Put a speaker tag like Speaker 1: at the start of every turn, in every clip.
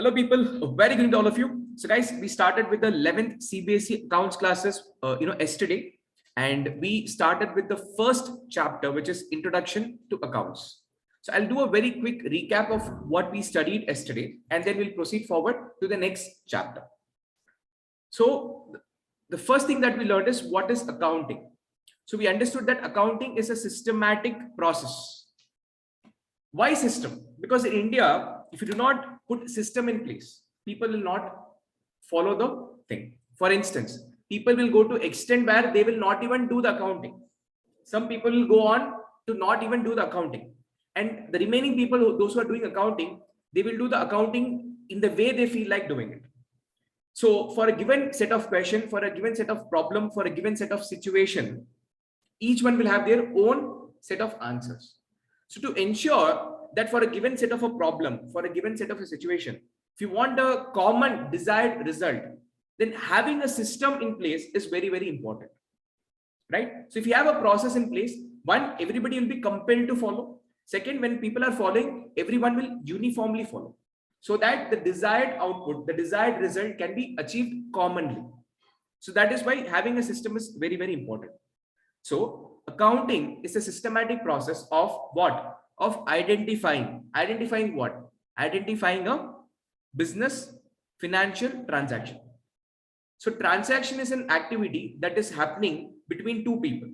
Speaker 1: Hello, people. Very good to all of you. So, guys, we started with the 11th CBSE accounts classes, yesterday, and we started with the first chapter, which is Introduction to Accounts. So, I'll do a very quick recap of what we studied yesterday, and then we'll proceed forward to the next chapter. So, the first thing that we learned is what is accounting. So, we understood that accounting is a systematic process. Why system? Because in India, if you do not put system in place, people will not follow the thing. For instance, people will go to extent where they will not even do the accounting. Some people will go on to not even do the accounting. And the remaining people, those who are doing accounting, they will do the accounting in the way they feel like doing it. So for a given set of question, for a given set of problem, for a given set of situation, each one will have their own set of answers. So to ensure that for a given set of a problem, for a given set of a situation, if you want a common desired result, then having a system in place is very, very important, right? So if you have a process in place, one, everybody will be compelled to follow. Second, when people are following, everyone will uniformly follow, so that the desired output, the desired result can be achieved commonly. So that is why having a system is very, very important. So accounting is a systematic process of what? Of identifying what? Identifying a business financial transaction. So transaction is an activity that is happening between two people.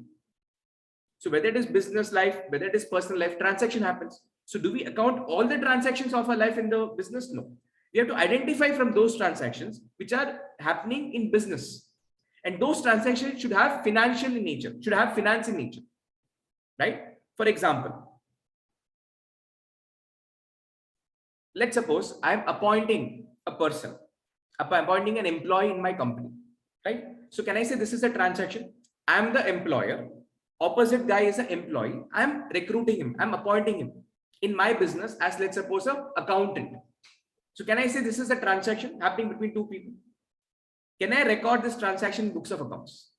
Speaker 1: So whether it is business life, whether it is personal life, transaction happens. So do we account all the transactions of our life in the business? No. We have to identify from those transactions which are happening in business. And those transactions should have financial in nature, should have finance in nature, right? For example, let's suppose I'm appointing a person, appointing an employee in my company, right? So can I say this is a transaction? I'm the employer, opposite guy is an employee. I'm recruiting him, I'm appointing him in my business as, let's suppose, an accountant. So can I say this is a transaction happening between two people? Can I record this transaction in books of accounts?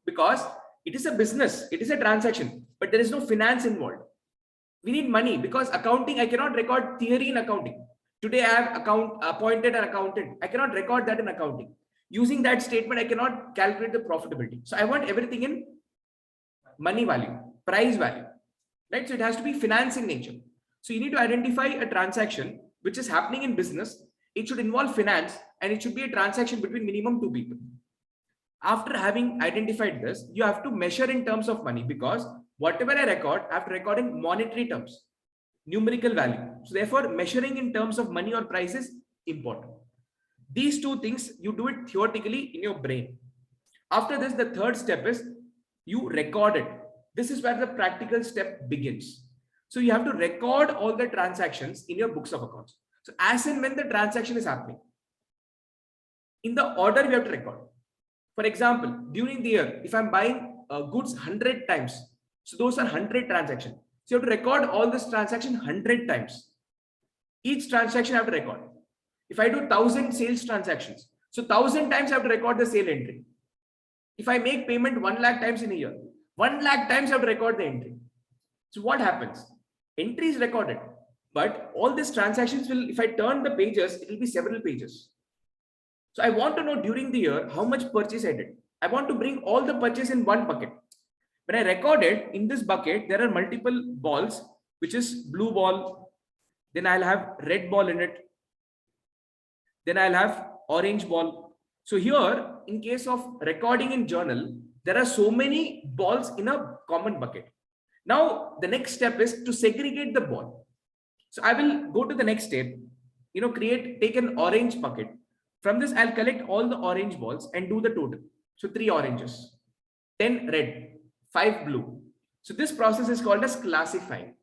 Speaker 1: Because it is a business, it is a transaction, but there is no finance involved. We need money, because accounting, I cannot record theory in accounting. Today I have appointed an accountant. I cannot record that in accounting. Using that statement, I cannot calculate the profitability. So I want everything in money value, price value, right? So it has to be finance in nature. So you need to identify a transaction which is happening in business. It should involve finance, and it should be a transaction between minimum two people. After having identified this, you have to measure in terms of money, because whatever I record, I have to record in monetary terms, numerical value. So therefore, measuring in terms of money or price is important. These two things, you do it theoretically in your brain. After this, the third step is you record it. This is where the practical step begins. So you have to record all the transactions in your books of accounts. So as and when the transaction is happening, in the order we have to record. For example, during the year, if I'm buying goods 100 times, so those are 100 transactions. So you have to record all this transaction 100 times. Each transaction I have to record. If I do 1000 sales transactions, so 1000 times I have to record the sale entry. If I make payment 1 lakh times in a year, 1 lakh times I have to record the entry. So what happens? Entry is recorded, but all these transactions will, if I turn the pages, it will be several pages. So I want to know during the year how much purchase I did. I want to bring all the purchase in one bucket. When I record it in this bucket, there are multiple balls, which is blue ball. Then I'll have red ball in it. Then I'll have orange ball. So here, in case of recording in journal, there are so many balls in a common bucket. Now, the next step is to segregate the ball. So I will go to the next step, take an orange bucket. From this, I'll collect all the orange balls and do the total. So 3 oranges, 10 red, 5 blue. So this process is called as classifying.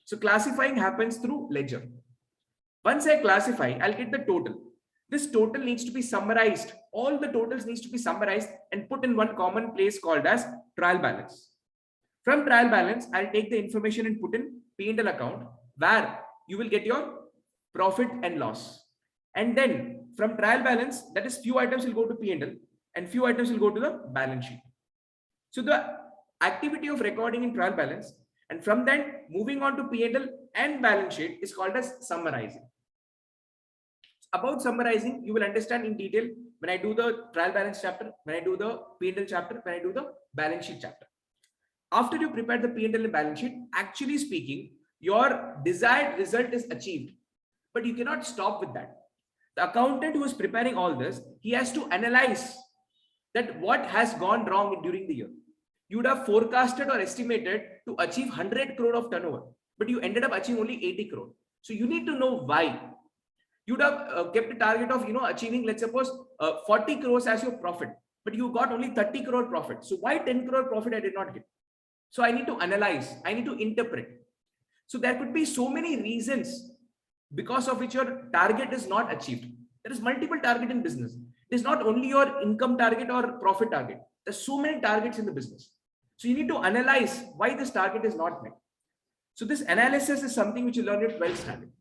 Speaker 1: So classifying happens through ledger. Once I classify, I'll get the total. This total needs to be summarized. All the totals needs to be summarized and put in one common place called as trial balance. From trial balance, I'll take the information and put in P&L account, where you will get your profit and loss. And then from trial balance, that is, few items will go to P&L and few items will go to the balance sheet. So the activity of recording in trial balance, and from that moving on to P&L and balance sheet, is called as summarizing. About summarizing, you will understand in detail when I do the trial balance chapter, when I do the P&L chapter, when I do the balance sheet chapter. After you prepare the P&L and balance sheet, actually speaking, your desired result is achieved. But you cannot stop with that. The accountant who is preparing all this, he has to analyze that what has gone wrong during the year. You would have forecasted or estimated to achieve 100 crore of turnover, but you ended up achieving only 80 crore. So you need to know why. You'd have kept a target of achieving, let's suppose, 40 crores as your profit, but you got only 30 crore profit. So why 10 crore profit I did not get? So I need to analyze, I need to interpret. So there could be so many reasons because of which your target is not achieved. There is multiple target in business. It is not only your income target or profit target. There's so many targets in the business. So you need to analyze why this target is not met. So this analysis is something which you learn at 12th standard.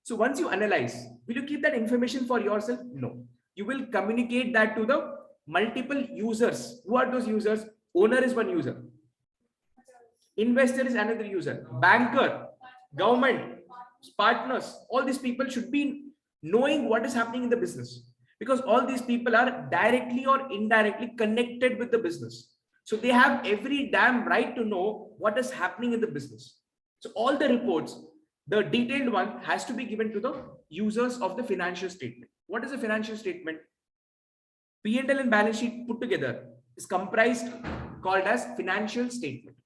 Speaker 1: So once you analyze, will you keep that information for yourself? No. You will communicate that to the multiple users. Who are those users? Owner is one user. Investor is another user. Banker, government, partners, all these people should be knowing what is happening in the business, because all these people are directly or indirectly connected with the business. So they have every damn right to know what is happening in the business. So all the reports, the detailed one has to be given to the users of the financial statement. What is a financial statement? P&L and balance sheet put together is comprised, called as financial statement.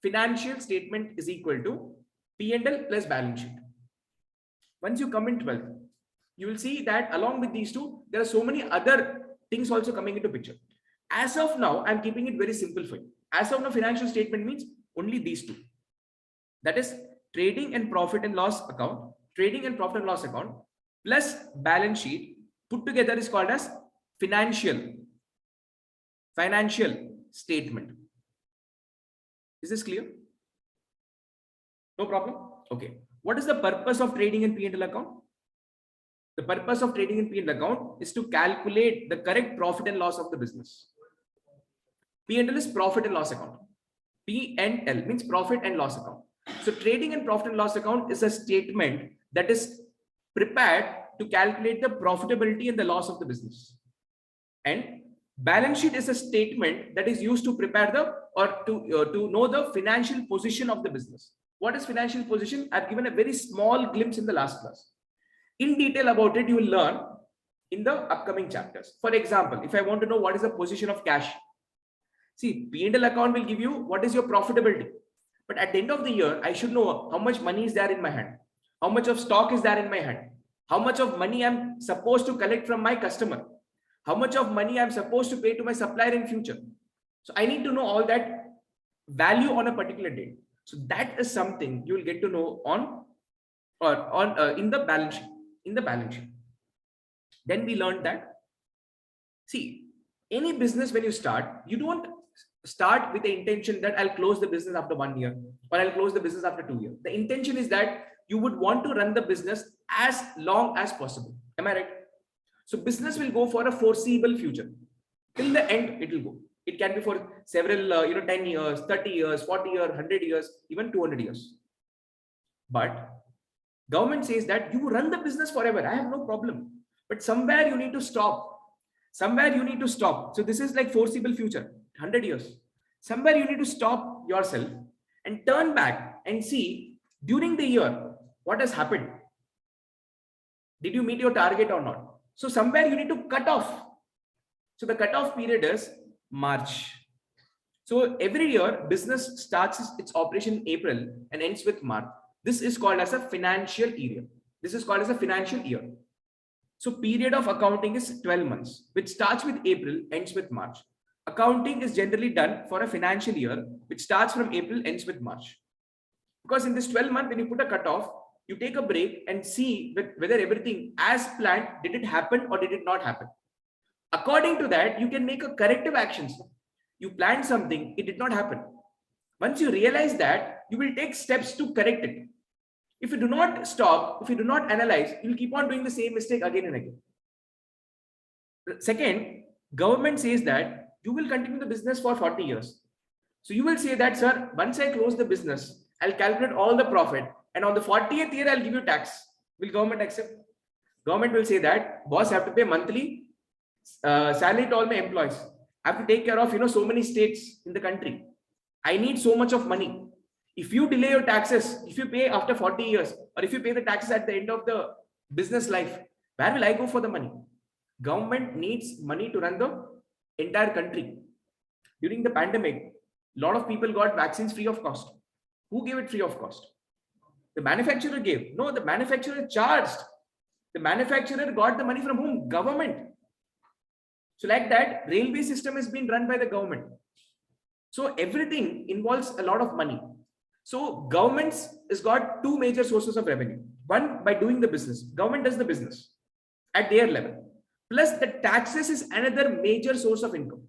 Speaker 1: Financial statement is equal to P&L plus balance sheet. Once you come in 12th, you will see that along with these two, there are so many other things also coming into picture. As of now, I'm keeping it very simple for you. As of now, financial statement means only these two. That is trading and profit and loss account, trading and profit and loss account plus balance sheet put together is called as financial statement. Is this clear? No problem. Okay. What is the purpose of trading and P&L account? The purpose of trading and P&L account is to calculate the correct profit and loss of the business. P&L is profit and loss account. P&L means profit and loss account. So trading and profit and loss account is a statement that is prepared to calculate the profitability and the loss of the business. And balance sheet is a statement that is used to prepare to know the financial position of the business. What is financial position? I've given a very small glimpse in the last class. In detail about it, you will learn in the upcoming chapters. For example, if I want to know what is the position of cash, see, P&L account will give you what is your profitability. But at the end of the year, I should know how much money is there in my hand, how much of stock is there in my hand, how much of money I'm supposed to collect from my customer, how much of money I'm supposed to pay to my supplier in future. So I need to know all that value on a particular date. So that is something you will get to know in the balance sheet. In the balance sheet. Then we learned that, see, any business when you start, you don't start with the intention that I'll close the business after 1 year or I'll close the business after 2 years. The intention is that you would want to run the business as long as possible. Am I right? So business will go for a foreseeable future. Till the end, it will go. It can be for several, 10 years, 30 years, 40 years, 100 years, even 200 years. But government says that you run the business forever. I have no problem. But somewhere you need to stop. Somewhere you need to stop. So this is like foreseeable future, 100 years. Somewhere you need to stop yourself and turn back and see during the year what has happened. Did you meet your target or not? So somewhere you need to cut off. So the cutoff period is March. So every year business starts its operation in April and ends with March. This is called as a financial year. This is called as a financial year. So period of accounting is 12 months, which starts with April, ends with March. Accounting is generally done for a financial year, which starts from April, ends with March. Because in this 12 month, when you put a cutoff, you take a break and see whether everything as planned, did it happen or did it not happen? According to that, you can make a corrective actions. You planned something, it did not happen. Once you realize that, you will take steps to correct it. If you do not stop, if you do not analyze, you will keep on doing the same mistake again and again. Second, government says that you will continue the business for 40 years. So you will say that, sir, once I close the business, I'll calculate all the profit and on the 40th year, I'll give you tax. Will government accept? Government will say that boss have to pay monthly salary to all my employees. I have to take care of so many states in the country. I need so much of money. If you delay your taxes, if you pay after 40 years, or if you pay the taxes at the end of the business life, where will I go for the money? Government needs money to run the entire country. During the pandemic, a lot of people got vaccines free of cost. Who gave it free of cost? The manufacturer gave. No, the manufacturer charged. The manufacturer got the money from whom? Government. So like that, railway system has been run by the government. So everything involves a lot of money. So governments has got two major sources of revenue. One, by doing the business. Government does the business at their level. Plus the taxes is another major source of income.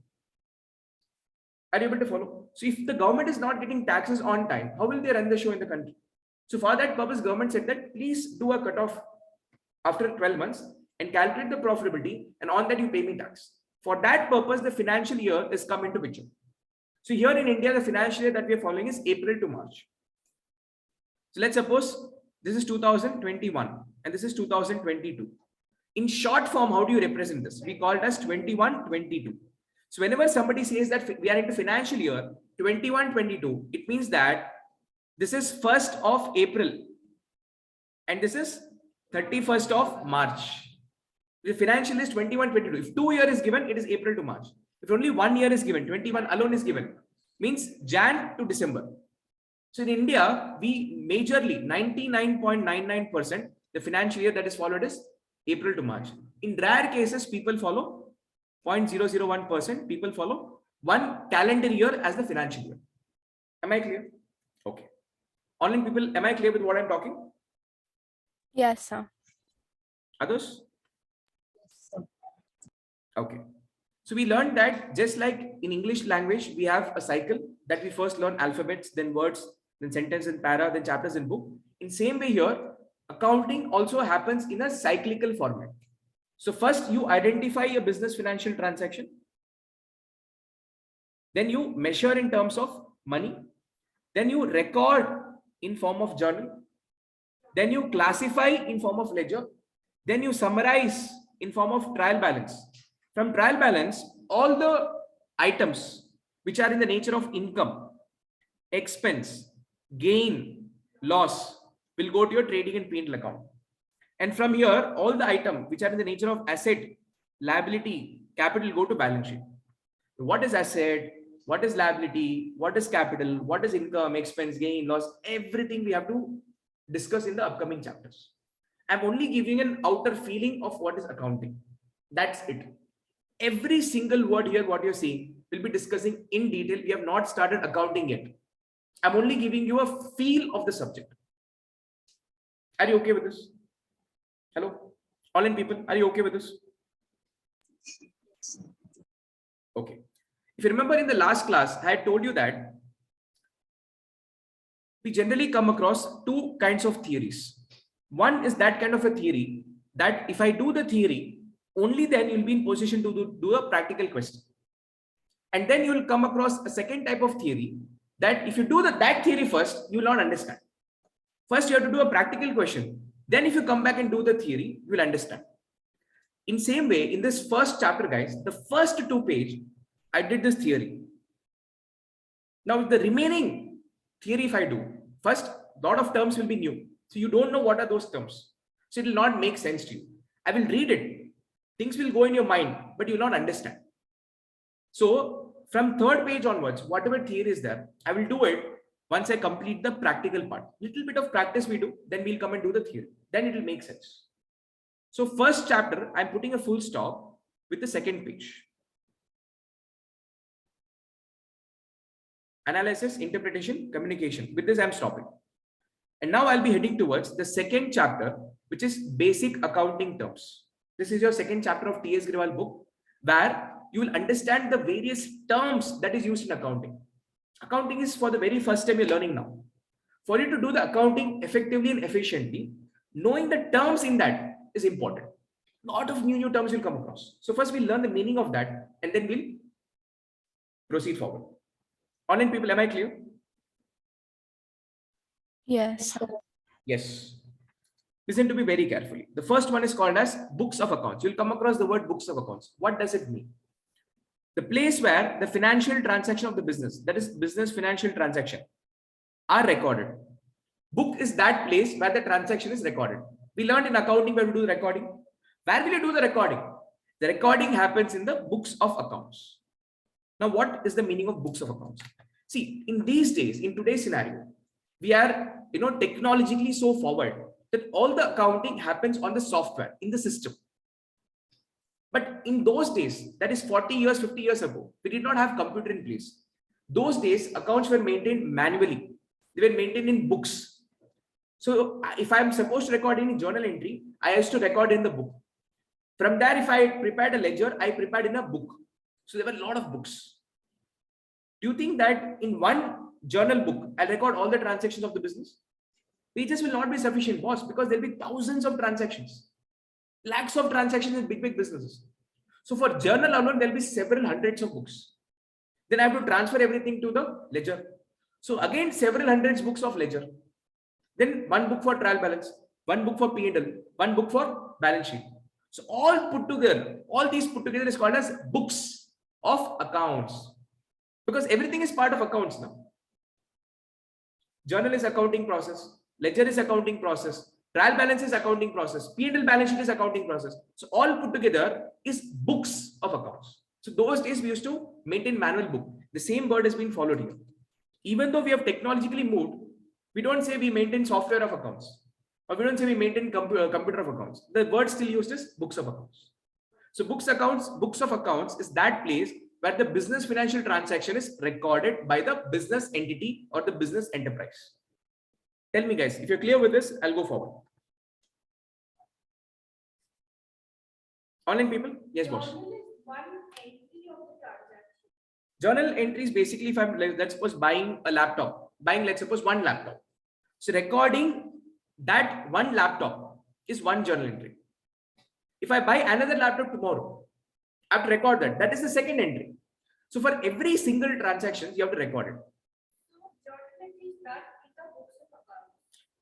Speaker 1: Are you able to follow? So if the government is not getting taxes on time, how will they run the show in the country? So for that purpose, government said that please do a cutoff after 12 months and calculate the profitability, and on that you pay me tax. For that purpose, the financial year is come into picture. So here in India, the financial year that we are following is April to March. So let's suppose this is 2021 and this is 2022. In short form, how do you represent this? We call it as 21-22. So whenever somebody says that we are into financial year 21-22, it means that this is 1st of April and this is 31st of March. The financial is 21-22. If 2 year is given, it is April to March. If only 1 year is given, 21 alone is given, means Jan to December. So in India, we majorly 99.99% the financial year that is followed is April to March. In rare cases, people follow 0.001%. People follow one calendar year as the financial year. Am I clear? Okay. Online people, am I clear with what I'm talking?
Speaker 2: Yes, sir.
Speaker 1: Others? Okay. So we learned that just like in English language, we have a cycle that we first learn alphabets, then words, then sentence and para, then chapters and book. In same way here, accounting also happens in a cyclical format. So first you identify a business financial transaction. Then you measure in terms of money. Then you record in form of journal. Then you classify in form of ledger. Then you summarize in form of trial balance. From trial balance, all the items which are in the nature of income, expense, gain, loss will go to your trading and P&L account. And from here, all the items which are in the nature of asset, liability, capital go to balance sheet. What is asset? What is liability? What is capital? What is income, expense, gain, loss? Everything we have to discuss in the upcoming chapters. I'm only giving an outer feeling of what is accounting. That's it. Every single word here, what you're seeing, we'll be discussing in detail. We have not started accounting yet. I'm only giving you a feel of the subject. Are you okay with this? Hello? All in people, are you okay with this? Okay. If you remember in the last class, I had told you that we generally come across two kinds of theories. One is that kind of a theory that if I do the theory, only then you'll be in position to do a practical question. And then you will come across a second type of theory that if you do that theory first, you will not understand. First, you have to do a practical question. Then if you come back and do the theory, you will understand. In same way, in this first chapter, guys, the first 2 pages, I did this theory. Now, the remaining theory, if I do, first, a lot of terms will be new. So you don't know what are those terms. So it will not make sense to you. I will read it. Things will go in your mind, but you will not understand. So from 3rd page onwards, whatever theory is there, I will do it once I complete the practical part. Little bit of practice we do, then we'll come and do the theory. Then it will make sense. So first chapter, I'm putting a full stop with the 2nd page. Analysis, interpretation, communication. With this, I'm stopping. And now I'll be heading towards the 2nd chapter, which is basic accounting terms. This is your 2nd chapter of T.S. Grewal book, where you will understand the various terms that is used in accounting. Accounting is for the very first time you're learning now. For you to do the accounting effectively and efficiently, knowing the terms in that is important. A lot of new terms will come across. So first we'll learn the meaning of that and then we'll proceed forward. Online people, am I clear?
Speaker 2: Yes.
Speaker 1: Yes. Listen to me very carefully. The first one is called as books of accounts. You'll come across the word books of accounts. What does it mean? The place where the financial transaction of the business, that is business financial transaction, are recorded. Book is that place where the transaction is recorded. We learned in accounting where we do the recording. Where will you do the recording? The recording happens in the books of accounts. Now, what is the meaning of books of accounts? See, in these days, in today's scenario, we are technologically so forward that all the accounting happens on the software in the system. But in those days, that is 40 years, 50 years ago, we did not have computer in place. Those days, accounts were maintained manually. They were maintained in books. So if I'm supposed to record any journal entry, I used to record in the book. From there, if I prepared a ledger, I prepared in a book. So there were a lot of books. Do you think that in one journal book, I'll record all the transactions of the business? Pages will not be sufficient, boss, because there'll be thousands of transactions. Lakhs of transactions in big businesses. So for journal alone, there'll be several hundreds of books. Then I have to transfer everything to the ledger. So again, several hundreds books of ledger. Then one book for trial balance, one book for P&L, one book for balance sheet. So all put together, all these put together is called as books of accounts. Because everything is part of accounts now. Journal is accounting process, ledger is accounting process, trial balance is accounting process, P&L balance sheet is accounting process. So all put together is books of accounts. So those days we used to maintain manual book. The same word has been followed here. Even though we have technologically moved, we don't say we maintain software of accounts, or we don't say we maintain computer of accounts. The word still used is books of accounts. So books of accounts is that place where the business financial transaction is recorded by the business entity or the business enterprise. Tell me guys, if you're clear with this, I'll go forward. Online people? Yes, boss. Journal entries basically, if I'm, let's suppose, buying a laptop, let's suppose one laptop. So recording that one laptop is one journal entry. If I buy another laptop tomorrow, I have to record that. That is the second entry. So for every single transaction, you have to record it.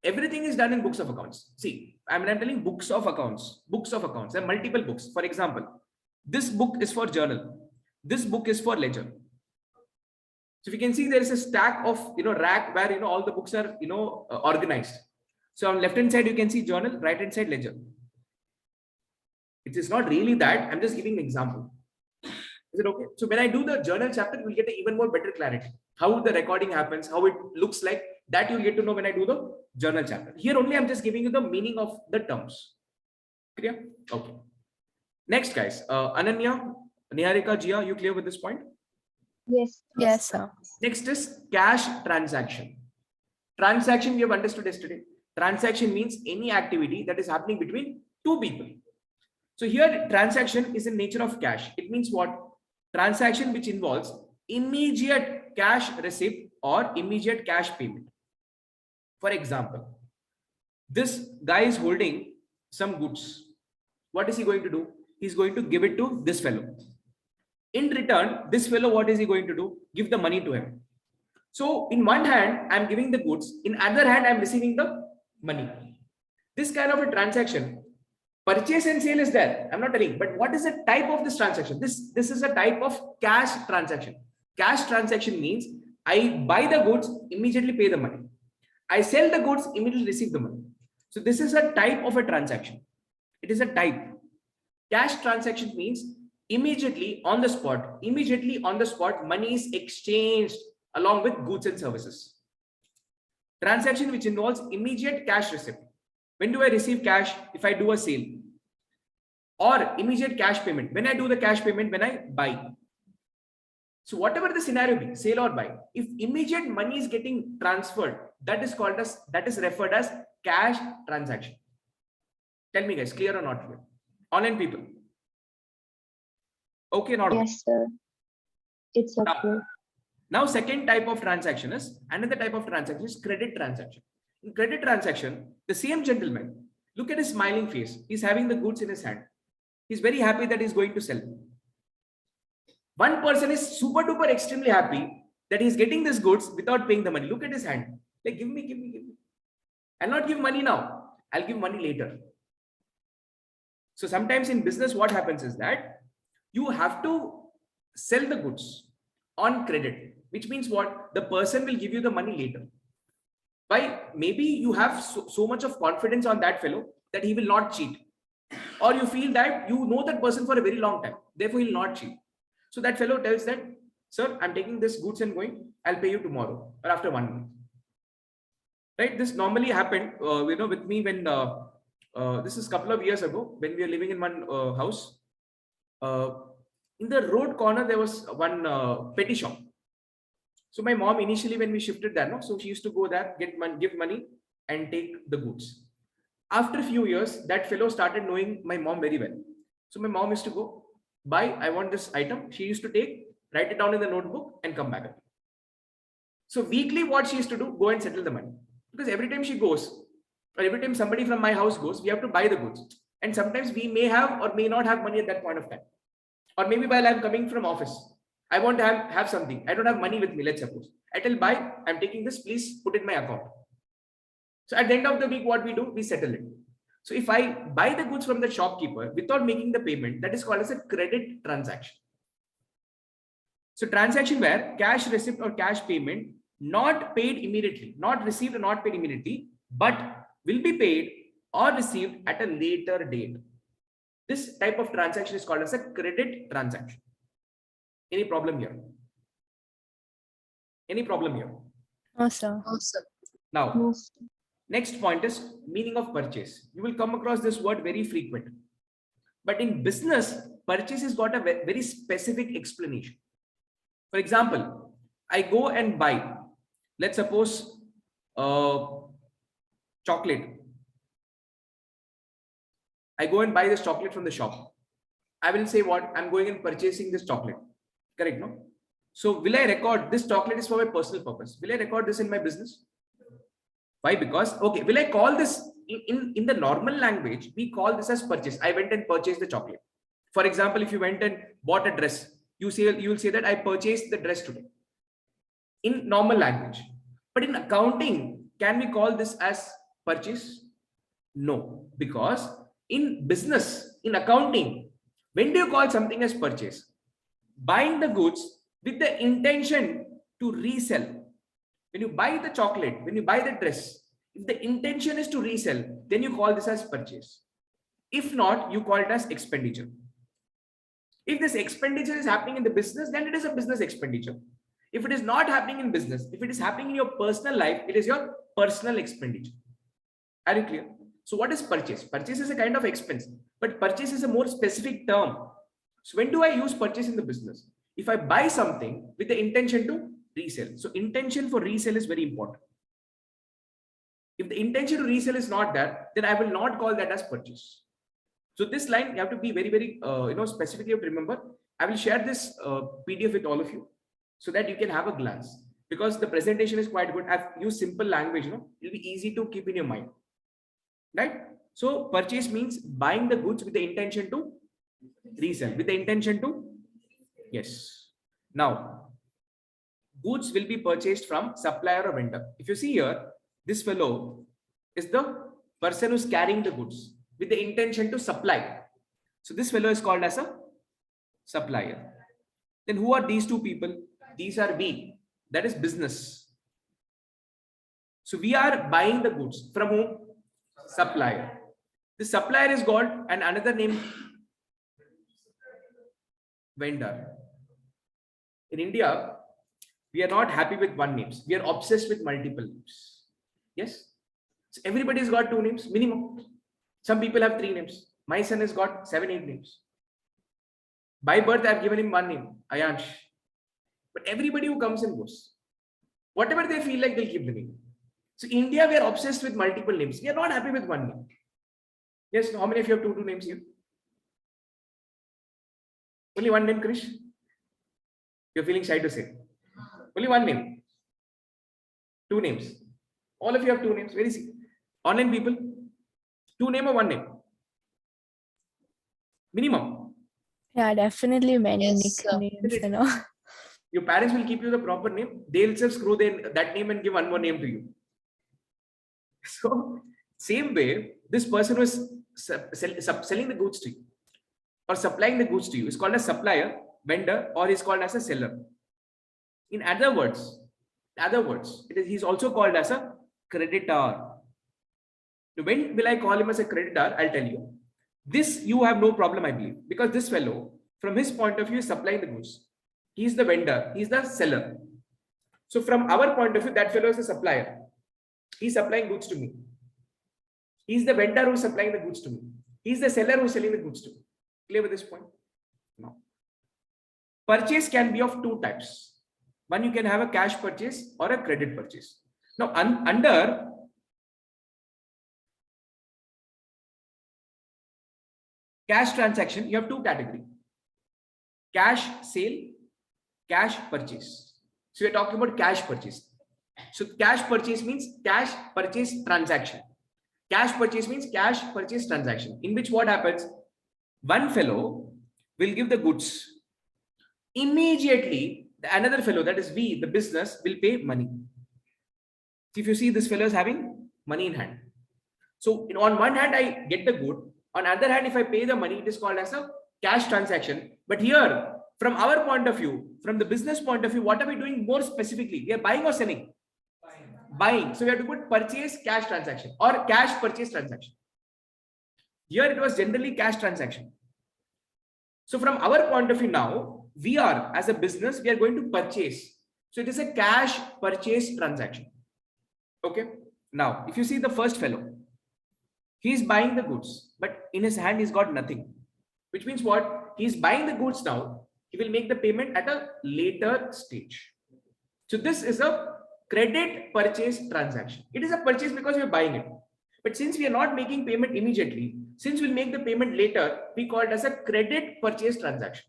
Speaker 1: Everything is done in books of accounts. See, I'm telling books of accounts. Books of accounts. There are multiple books. For example, this book is for journal. This book is for ledger. So if you can see, there is a stack of rack where all the books are organized. So on left hand side you can see journal, right hand side ledger. It is not really that. I'm just giving an example. Is it okay? So when I do the journal chapter, we'll get even more better clarity. How the recording happens, how it looks like, that you'll get to know when I do the journal chapter. Here only I'm just giving you the meaning of the terms. Clear? Okay. Next, guys. Ananya, Niharika, Jia, you clear with this point?
Speaker 2: Yes. Yes, sir.
Speaker 1: Next is cash transaction. Transaction we have understood yesterday. Transaction means any activity that is happening between two people. So here transaction is in nature of cash. It means what? Transaction which involves immediate cash receipt or immediate cash payment. For example, this guy is holding some goods. What is he going to do? He's going to give it to this fellow. In return, this fellow, what is he going to do? Give the money to him. So in one hand, I'm giving the goods. In other hand, I'm receiving the money. This kind of a transaction, purchase and sale is there. I'm not telling, but what is the type of this transaction? This is a type of cash transaction. Cash transaction means I buy the goods, immediately pay the money. I sell the goods, immediately receive the money. So this is a type of a transaction. It is a type. Cash transaction means immediately on the spot, money is exchanged along with goods and services. Transaction which involves immediate cash receipt. When do I receive cash? If I do a sale. Or immediate cash payment. When I do the cash payment, when I buy. So whatever the scenario be, sale or buy, if immediate money is getting transferred, that is referred as cash transaction. Tell me guys, clear or not clear? Online people. Okay, not okay.
Speaker 2: Yes, sir. It's okay.
Speaker 1: Now second type of transaction is, another type of transaction is credit transaction. In credit transaction, the same gentleman, look at his smiling face. He's having the goods in his hand. He's very happy that he's going to sell. One person is super duper extremely happy that he's getting these goods without paying the money. Look at his hand. Like, give me. I'll not give money now. I'll give money later. So sometimes in business, what happens is that you have to sell the goods on credit, which means what? The person will give you the money later. Why? Maybe you have so much of confidence on that fellow that he will not cheat. Or you feel that you know that person for a very long time, therefore he will not cheat. So that fellow tells that, sir, I'm taking this goods and going, I'll pay you tomorrow or after 1 month. Right? This normally happened, with me when this is a couple of years ago when we were living in one house. In the road corner, there was one petty shop. So my mom initially, when we shifted there, so she used to go there, give money and take the goods. After a few years, that fellow started knowing my mom very well. So my mom used to go, buy, I want this item. She used to take, write it down in the notebook and come back. So weekly, what she used to do, go and settle the money. Because every time she goes, or every time somebody from my house goes, we have to buy the goods. And sometimes we may have or may not have money at that point of time. Or maybe while I'm coming from office, I want to have something. I don't have money with me, let's suppose. I tell, buy, I'm taking this, please put it in my account. So at the end of the week, what we do, we settle it. So if I buy the goods from the shopkeeper without making the payment, that is called as a credit transaction. So transaction where cash receipt or cash payment not paid immediately, not received or not paid immediately, but will be paid or received at a later date. This type of transaction is called as a credit transaction. Any problem here? Any problem here?
Speaker 2: No, sir.
Speaker 1: Now, next point is meaning of purchase. You will come across this word very frequent. But in business, purchase has got a very specific explanation. For example, I go and buy, let's suppose, chocolate. I go and buy this chocolate from the shop. I will say what? I'm going and purchasing this chocolate. Correct, no? So will I record this chocolate is for my personal purpose? Will I record this in my business? Why? Because, okay, will I call this in the normal language? We call this as purchase. I went and purchased the chocolate. For example, if you went and bought a dress, you will say that I purchased the dress today. In normal language. But in accounting, can we call this as purchase? No, because in business, in accounting, when do you call something as purchase? Buying the goods with the intention to resell. When you buy the chocolate, when you buy the dress, if the intention is to resell, then you call this as purchase. If not, you call it as expenditure. If this expenditure is happening in the business, then it is a business expenditure. If it is not happening in business, if it is happening in your personal life, it is your personal expenditure. Are you clear? So what is purchase? Purchase is a kind of expense, but purchase is a more specific term. So when do I use purchase in the business? If I buy something with the intention to resell. So intention for resell is very important. If the intention to resell is not there, then I will not call that as purchase. So this line, you have to be very, very, specific. You have to remember. I will share this PDF with all of you so that you can have a glance, because the presentation is quite good. I've used simple language, it'll be easy to keep in your mind, right? So purchase means buying the goods with the intention to resell, with the intention to, yes. Now, goods will be purchased from supplier or vendor. If you see here, this fellow is the person who's carrying the goods with the intention to supply. So this fellow is called as a supplier. Then who are these two people? These are we, that is business. So we are buying the goods from whom? Supplier. The supplier is called, and another name, vendor. In India, we are not happy with one name. We are obsessed with multiple names. Yes. So everybody's got 2 names minimum. Some people have 3 names. My son has got 7, 8 names. By birth, I've given him 1 name, Ayansh. But everybody who comes and goes, whatever they feel like, they'll keep the name. So India, we are obsessed with multiple names. We are not happy with 1 name. Yes, how many of you have 2 names here? Only 1 name, Krish? You're feeling shy to say. Only 1 name. 2 names. All of you have 2 names. Very simple. Online people, 2 name or 1 name? Minimum.
Speaker 2: Yeah, definitely many
Speaker 3: Yes,
Speaker 2: nicknames.
Speaker 1: Your parents will keep you the proper name. They'll just screw that name and give 1 more name to you. So, same way, this person who is selling the goods to you or supplying the goods to you is called a supplier, vendor, or is called as a seller. In other words, he's also called as a creditor. When will I call him as a creditor? I'll tell you. This you have no problem, I believe, because this fellow, from his point of view, is supplying the goods. He's the vendor, he's the seller. So from our point of view, that fellow is a supplier. He's supplying goods to me. He's the vendor who's supplying the goods to me. He's the seller who's selling the goods to me. Clear with this point? Now, purchase can be of two types. One, you can have a cash purchase or a credit purchase. Now, under cash transaction, you have two categories: cash sale, cash purchase. So we're talking about cash purchase. So cash purchase means cash purchase transaction. Cash purchase means cash purchase transaction, in which what happens? One fellow will give the goods. Immediately, another fellow, that is we, the business, will pay money. So if you see, this fellow is having money in hand. So on one hand, I get the good. On the other hand, if I pay the money, it is called as a cash transaction. But here, from our point of view, from the business point of view, what are we doing more specifically? We are buying or selling? Buying. So we have to put purchase cash transaction or cash purchase transaction. Here it was generally cash transaction. So from our point of view now, we are, as a business, we are going to purchase. So it is a cash purchase transaction. Okay. Now, if you see the first fellow, he is buying the goods, but in his hand he's got nothing. Which means what? He's buying the goods now. He will make the payment at a later stage. So this is a credit purchase transaction. It is a purchase because we are buying it. But since we are not making payment immediately, since we'll make the payment later, we call it as a credit purchase transaction.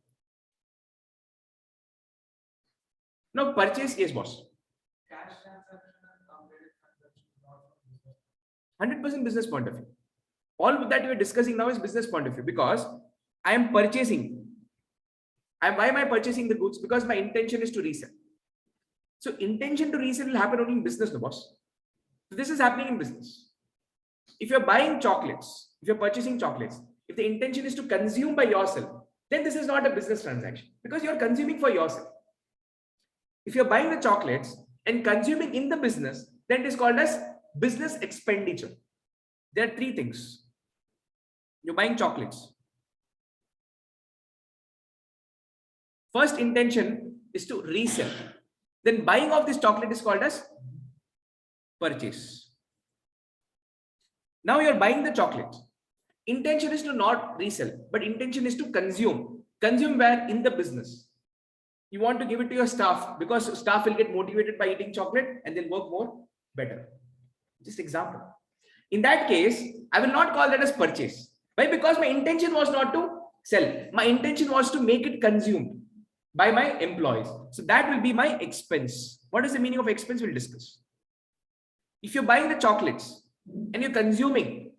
Speaker 1: Now purchase, yes boss.
Speaker 3: Cash transaction and credit transaction, not
Speaker 1: 100% business point of view. All that we are discussing now is business point of view, because I am purchasing. Why am I purchasing the goods? Because my intention is to resell. So intention to resell will happen only in business, no boss. So this is happening in business. If you're buying chocolates, if you're purchasing chocolates, if the intention is to consume by yourself, then this is not a business transaction because you're consuming for yourself. If you're buying the chocolates and consuming in the business, then it is called as business expenditure. There are three things. You're buying chocolates. First intention is to resell. Then buying of this chocolate is called as purchase. Now you're buying the chocolate. Intention is to not resell, but intention is to consume. Consume where? In the business. You want to give it to your staff because staff will get motivated by eating chocolate and they'll work more better. Just example. In that case, I will not call that as purchase. Why? Because my intention was not to sell. My intention was to make it consumed by my employees. So that will be my expense. What is the meaning of expense? We'll discuss. If you're buying the chocolates and you're consuming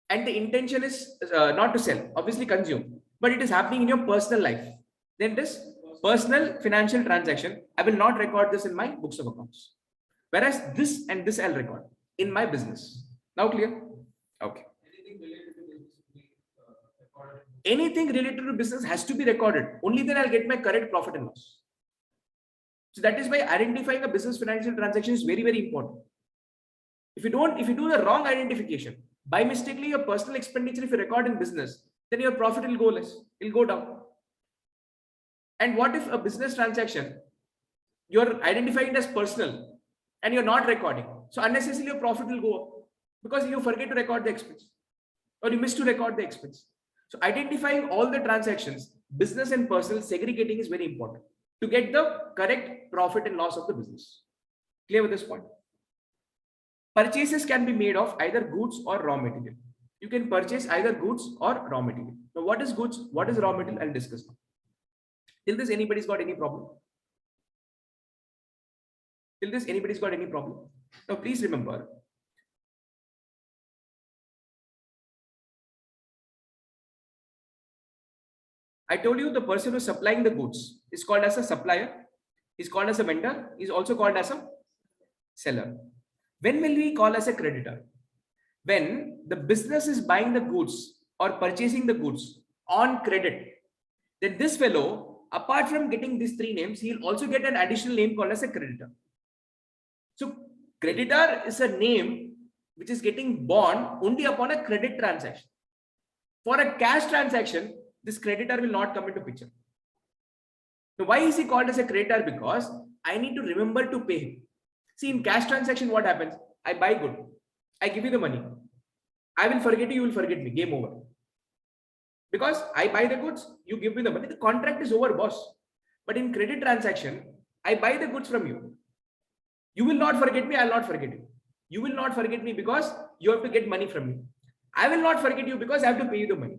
Speaker 1: and the intention is not to sell, obviously consume, but it is happening in your personal life, then it is personal financial transaction. I will not record this in my books of accounts. Whereas this and this I'll record in my business. Now clear? Okay.
Speaker 3: anything related to business has to be recorded.
Speaker 1: Anything related to business has to be recorded. Only then I'll get my correct profit and loss. So that is why identifying a business financial transaction is very, very important. If you do the wrong identification, by mistakenly your personal expenditure, if you record in business, then your profit will go less, it will go down. And what if a business transaction, you're identifying it as personal and you're not recording? So unnecessarily your profit will go up because you forget to record the expense or you miss to record the expense. So identifying all the transactions, business and personal, segregating is very important to get the correct profit and loss of the business. Clear with this point? Purchases can be made of either goods or raw material. You can purchase either goods or raw material. Now, what is goods? What is raw material? I'll discuss now. Till this, anybody's got any problem? Till this, anybody's got any problem? Now, please remember, I told you the person who's supplying the goods is called as a supplier, is called as a vendor, is also called as a seller. When will we call as a creditor? When the business is buying the goods or purchasing the goods on credit, then this fellow, apart from getting these three names, he'll also get an additional name called as a creditor. So creditor is a name which is getting born only upon a credit transaction. For a cash transaction, this creditor will not come into picture. Now, why is he called as a creditor? Because I need to remember to pay him. See, in cash transaction, what happens? I buy good. I give you the money. I will forget you, you will forget me. Game over. Because I buy the goods, you give me the money. The contract is over, boss. But in credit transaction, I buy the goods from you. You will not forget me, I will not forget you. You will not forget me because you have to get money from me. I will not forget you because I have to pay you the money.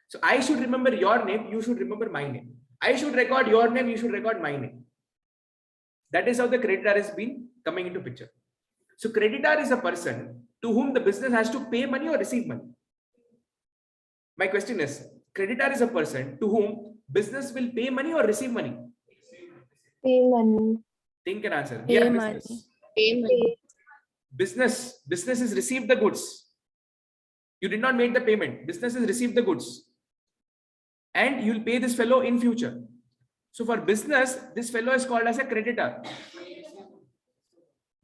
Speaker 1: So I should remember your name, you should remember my name. I should record your name, you should record my name. That is how the creditor has been coming into picture. So creditor is a person to whom the business has to pay money or receive money. My question is, creditor is a person to whom business will pay money or receive money?
Speaker 2: Pay money.
Speaker 1: Think and answer.
Speaker 2: Pay
Speaker 1: We are
Speaker 2: money.
Speaker 1: business.
Speaker 2: Pay money.
Speaker 1: Business has received the goods. You did not make the payment. Business has received the goods. And you'll pay this fellow in future. So for business, this fellow is called as a creditor.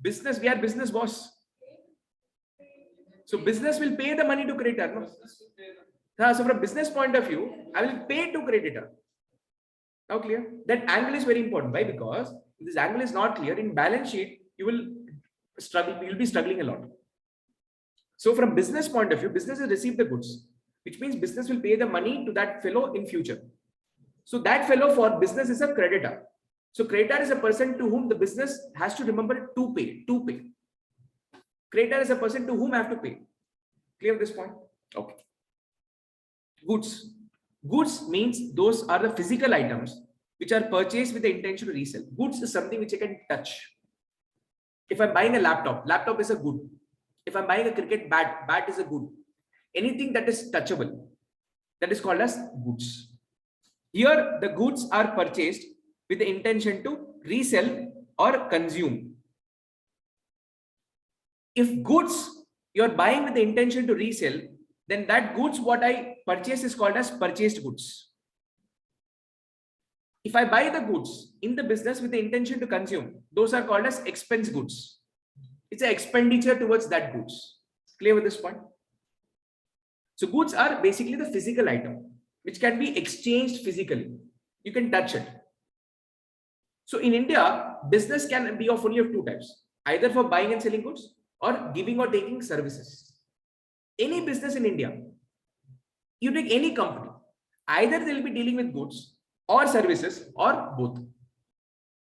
Speaker 1: Business, we are business boss. So business will pay the money to creditor. No? So from business point of view, I will pay to creditor. Now clear? That angle is very important. Why? Because if this angle is not clear, in balance sheet, you will struggle, you will be struggling a lot. So from business point of view, business has received the goods, which means business will pay the money to that fellow in future. So that fellow for business is a creditor. So creditor is a person to whom the business has to remember to pay. Creditor is a person to whom I have to pay. Clear this point? Okay. Goods. Goods means those are the physical items which are purchased with the intention to resell. Goods is something which I can touch. If I'm buying a laptop is a good. If I'm buying a cricket bat is a good. Anything that is touchable, that is called as goods. Here, the goods are purchased with the intention to resell or consume. If goods you're buying with the intention to resell, then that goods what I purchase is called as purchased goods. If I buy the goods in the business with the intention to consume, those are called as expense goods. It's an expenditure towards that goods. Clear with this point? So goods are basically the physical item which can be exchanged physically. You can touch it. So in India, business can be of only of two types, either for buying and selling goods or giving or taking services. Any business in India, you take any company, either they'll be dealing with goods or services or both.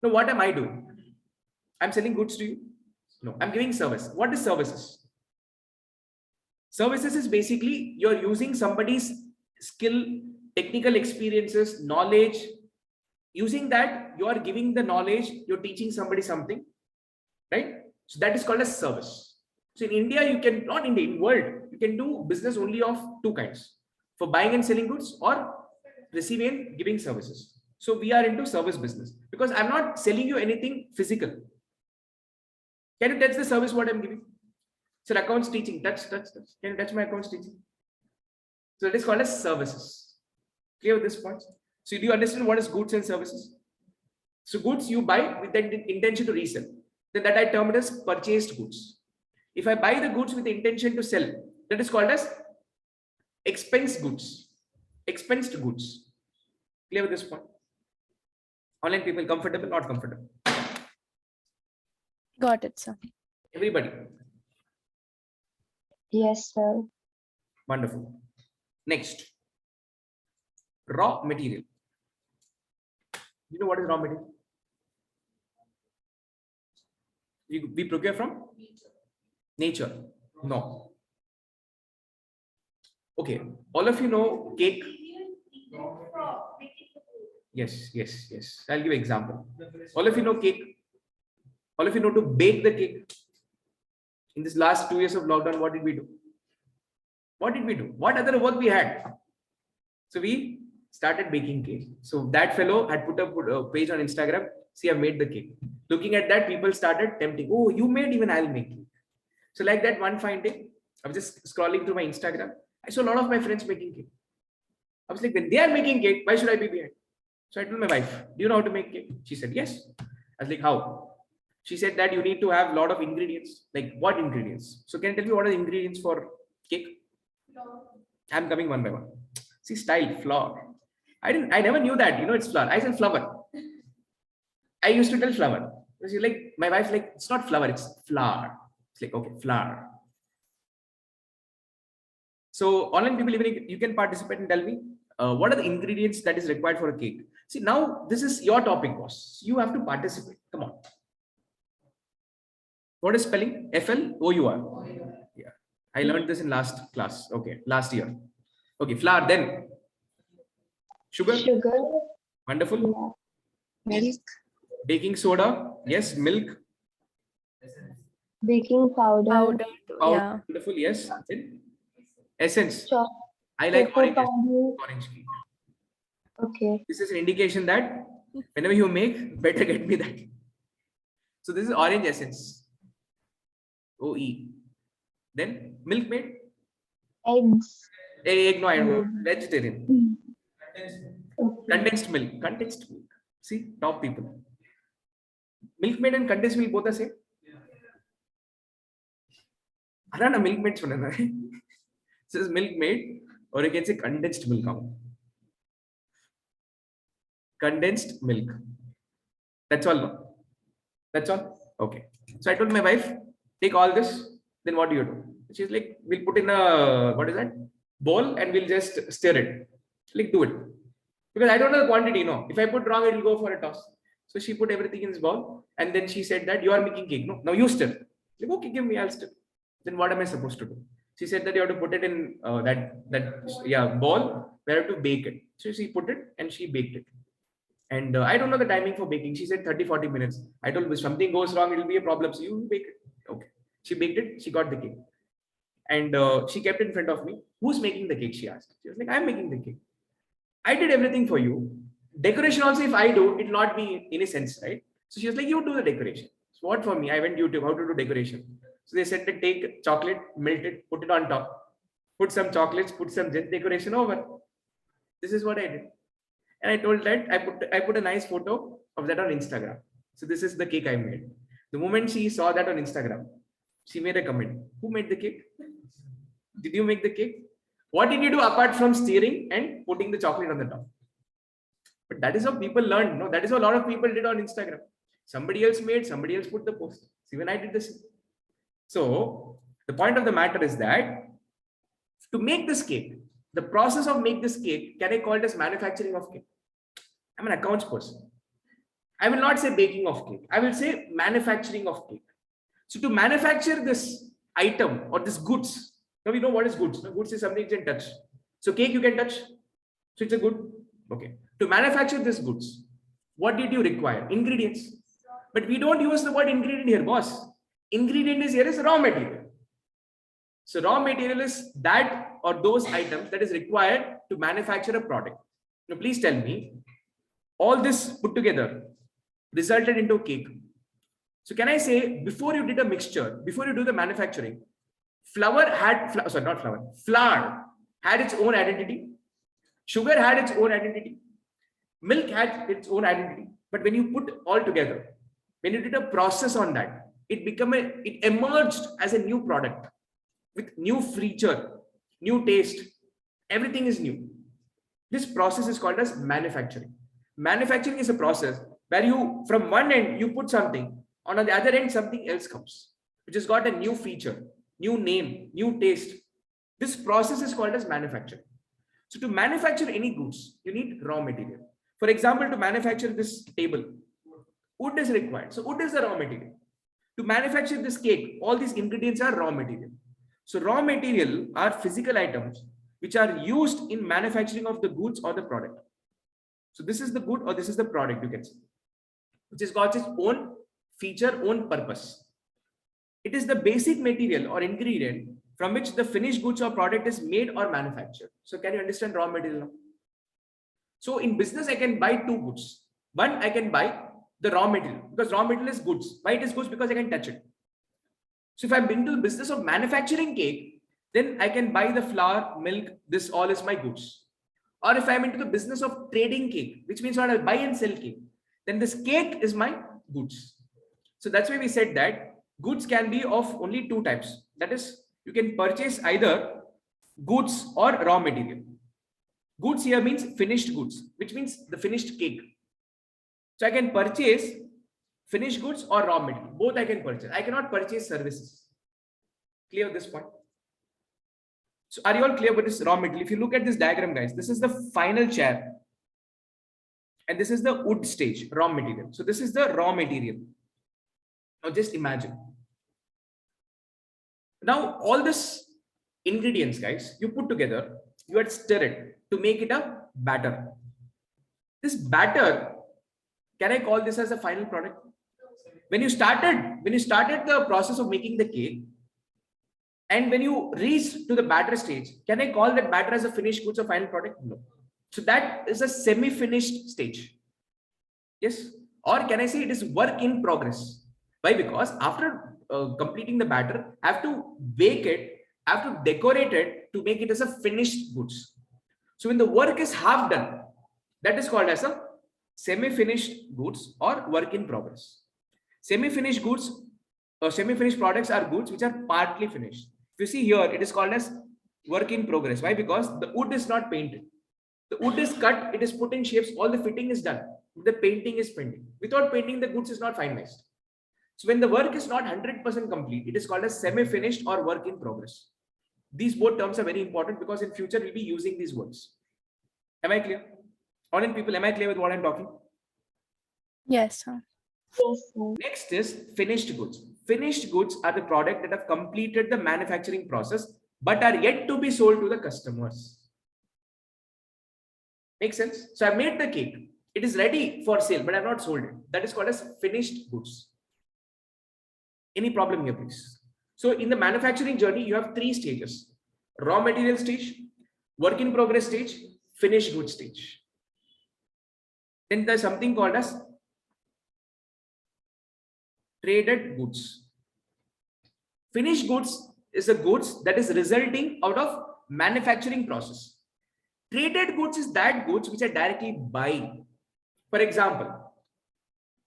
Speaker 1: Now, what am I doing? I'm selling goods to you? No, I'm giving service. What is services? Services is basically you're using somebody's skill, technical experiences, knowledge. Using that, you are giving the knowledge, you're teaching somebody something, right? So that is called as service. So in India, you can, not India, in world, you can do business only of two kinds, for buying and selling goods or receiving and giving services. So we are into service business because I'm not selling you anything physical. Can you touch the service what I'm giving? So accounts teaching, touch. Can you touch my accounts teaching? So it is called as services. Clear with this point? So do you understand what is goods and services? So goods you buy with the intention to resell. Then that I term it as purchased goods. If I buy the goods with the intention to sell, that is called as expense goods. Expensed goods. Clear with this point? Online people comfortable, not comfortable?
Speaker 2: Got it, sir.
Speaker 1: Everybody.
Speaker 2: Yes, sir.
Speaker 1: Wonderful. Next. Raw material. You know what is raw material? We procure from nature. No. Okay. All of you know cake. Yes. I'll give an example. All of you know cake. All of you know to bake the cake. In this last 2 years of lockdown, what did we do? What other work we had? So we started baking cake. So that fellow had put up a page on Instagram. See, I've made the cake. Looking at that, people started tempting. Oh, you made, even I'll make it. So like that, one fine day, I was just scrolling through my Instagram. I saw a lot of my friends making cake. I was like, when they are making cake, why should I be behind? So I told my wife, do you know how to make cake? She said, yes. I was like, how? She said that you need to have a lot of ingredients. Like what ingredients? So can you tell me what are the ingredients for cake? I'm coming one by one. See, style, flour. I never knew that, it's flour. I said flour. I used to tell flour. She's like, my wife's like, it's not flour, it's flour. It's like, okay, flour. So online people, even you can participate and tell me what are the ingredients that is required for a cake. See, now this is your topic, boss. You have to participate. Come on. What is spelling? FLOUR. Yeah, I learned this in last class. Okay, last year. Okay, flour. Then sugar.
Speaker 2: Sugar.
Speaker 1: Wonderful.
Speaker 2: Yeah.
Speaker 3: Milk.
Speaker 1: Baking soda. Yes. Milk.
Speaker 2: Baking powder.
Speaker 3: Powder.
Speaker 1: Powder.
Speaker 3: Yeah.
Speaker 1: Wonderful. Yes. Then essence.
Speaker 2: Chocolate.
Speaker 1: I like
Speaker 2: Cocoa
Speaker 1: orange.
Speaker 2: powder.
Speaker 1: Orange cake.
Speaker 2: Okay.
Speaker 1: This is an indication that whenever you make, better get me that. So this is orange essence. OE. Then milkmaid.
Speaker 2: Eggs.
Speaker 1: Egg, no, I don't know. Vegetarian.
Speaker 2: Okay.
Speaker 1: Condensed milk. Condensed milk. See, top people. Milkmaid and condensed milk both are same. I don't know milkmaid. This is milkmaid, or you can say condensed milk. Condensed milk. That's all. No? That's all. Okay. So I told my wife, take all this. Then what do you do? She's like, we'll put in a what is that bowl and we'll just stir it. Like do it because I don't know the quantity. No, if I put wrong, it will go for a toss. So she put everything in this bowl and then she said that you are making cake. No, now you stir. Like okay, give me, I'll stir. Then what am I supposed to do? She said that you have to put it in that bowl. We have to bake it. So she put it and she baked it. And I don't know the timing for baking. She said 30-40 minutes. I told her if something goes wrong, it will be a problem. So you bake it. Okay. She baked it. She got the cake. And she kept it in front of me. Who's making the cake? She asked. She was like, I'm making the cake. I did everything for you. Decoration also, if I do, it will not be in a sense, right? So she was like, you do the decoration. So what for me? I went YouTube, how to do decoration. So they said to take chocolate, melt it, put it on top. Put some chocolates, put some decoration over. This is what I did. And I told that I put a nice photo of that on Instagram. So this is the cake I made. The moment she saw that on Instagram, she made a comment. Who made the cake? Did you make the cake? What did you do apart from stirring and putting the chocolate on the top? But that is how people learned. No, that is how a lot of people did on Instagram. Somebody else made, somebody else put the post. See, when I did this. So the point of the matter is that to make this cake, the process of make this cake, can I call it as manufacturing of cake? I'm an accounts person. I will not say baking of cake. I will say manufacturing of cake. So to manufacture this item or this goods, now we know what is goods. Now, goods is something you can touch. So cake you can touch. So it's a good. Okay. To manufacture this goods, what did you require? Ingredients. But we don't use the word ingredient here, boss. Ingredient is here is raw material. So raw material is that or those items that is required to manufacture a product. Now please tell me, all this put together resulted into cake. So can I say before you did a mixture, before you do the manufacturing, flour had its own identity, sugar had its own identity, milk had its own identity. But when you put all together, when you did a process on that, it emerged as a new product with new feature, new taste. Everything is new. This process is called as manufacturing. Manufacturing is a process where you, from one end, you put something, on the other end, something else comes, which has got a new feature, new name, new taste. This process is called as manufacturing. So to manufacture any goods, you need raw material. For example, to manufacture this table, wood is required. So wood is the raw material. To manufacture this cake, all these ingredients are raw material. So raw material are physical items which are used in manufacturing of the goods or the product. So this is the good or this is the product, you can say, which has got its own feature, own purpose. It is the basic material or ingredient from which the finished goods or product is made or manufactured. So can you understand raw material now? So in business, I can buy two goods. One, I can buy the raw material because raw material is goods. Why it is goods? Because I can touch it. So if I'm into the business of manufacturing cake, then I can buy the flour, milk, this all is my goods. Or if I'm into the business of trading cake, which means I buy and sell cake, then this cake is my goods. So that's why we said that goods can be of only two types. That is, you can purchase either goods or raw material. Goods here means finished goods, which means the finished cake. So I can purchase finished goods or raw material. Both I can purchase. I cannot purchase services. Clear this point? So are you all clear about this raw material? If you look at this diagram, guys, this is the final chair. And this is the wood stage, raw material. So this is the raw material. Now just imagine. Now all this ingredients, guys, you put together, you had stir it to make it a batter. This batter, can I call this as a final product? When you started the process of making the cake, and when you reach to the batter stage, can I call that batter as a finished goods or final product? No. So that is a semi-finished stage. Yes. Or can I say it is work in progress? Why? Because after completing the batter, I have to bake it, I have to decorate it to make it as a finished goods. So when the work is half done, that is called as a semi-finished goods or work in progress. Semi-finished goods or semi-finished products are goods which are partly finished. If you see here, it is called as work in progress. Why? Because the wood is not painted. The wood is cut, it is put in shapes, all the fitting is done. The painting is pending. Without painting, the goods is not finalized. So when the work is not 100% complete, it is called as semi-finished or work in progress. These both terms are very important because in future we'll be using these words. Am I clear? Online people, am I clear with what I'm talking?
Speaker 4: Yes, sir.
Speaker 2: Yes, sir.
Speaker 1: Next is finished goods. Finished goods are the product that have completed the manufacturing process but are yet to be sold to the customers. Make sense? So I made the cake. It is ready for sale, but I have not sold it. That is called as finished goods. Any problem here, please? So in the manufacturing journey, you have three stages: raw material stage, work in progress stage, finished goods stage. Then there's something called as traded goods. Finished goods is the goods that is resulting out of manufacturing process. Traded goods is that goods which I directly buy. For example,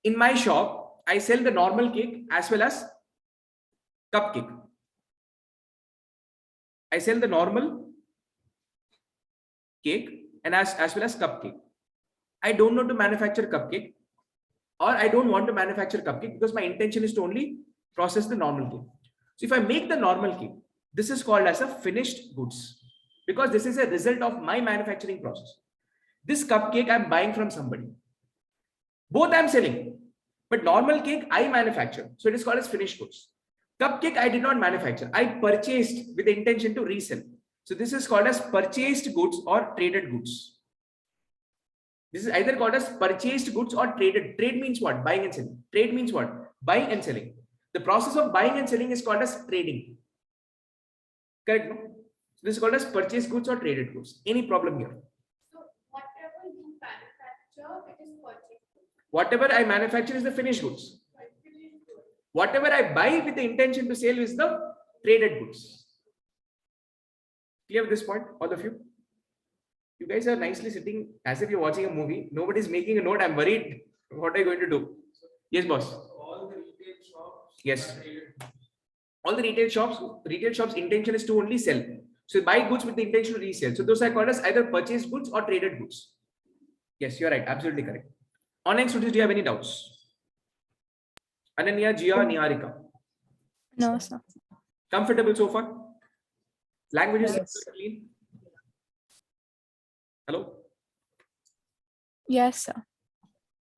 Speaker 1: in my shop, I sell the normal cake as well as cupcake. I sell the normal cake and as well as cupcake. I don't know to manufacture cupcake, or I don't want to manufacture cupcake because my intention is to only process the normal cake. So if I make the normal cake, this is called as a finished goods because this is a result of my manufacturing process. This cupcake I'm buying from somebody. Both I'm selling, but normal cake I manufacture. So it is called as finished goods. Cupcake I did not manufacture. I purchased with the intention to resell. So this is called as purchased goods or traded goods. This is either called as purchased goods or traded. Trade means what? Buying and selling. Trade means what? Buying and selling. The process of buying and selling is called as trading. Correct? No? So this is called as purchased goods or traded goods. Any problem here?
Speaker 5: So whatever you manufacture, it is purchased goods.
Speaker 1: Whatever I manufacture is the finished goods. Whatever I buy with the intention to sell is the traded goods. Clear with this point, all of you? You guys are nicely sitting as if you're watching a movie. Nobody's making a note. I'm worried. What are you going to do? Yes, boss.
Speaker 3: All the retail shops.
Speaker 1: Yes. All the retail shops' intention is to only sell. So buy goods with the intention to resell. So those are called as either purchased goods or traded goods. Yes, you're right. Absolutely correct. Online students, do you have any doubts? Ananya, Jia, Niharika.
Speaker 4: No, sir.
Speaker 1: Comfortable so far? Language is
Speaker 2: Yes.
Speaker 1: clean. Hello?
Speaker 4: Yes, sir.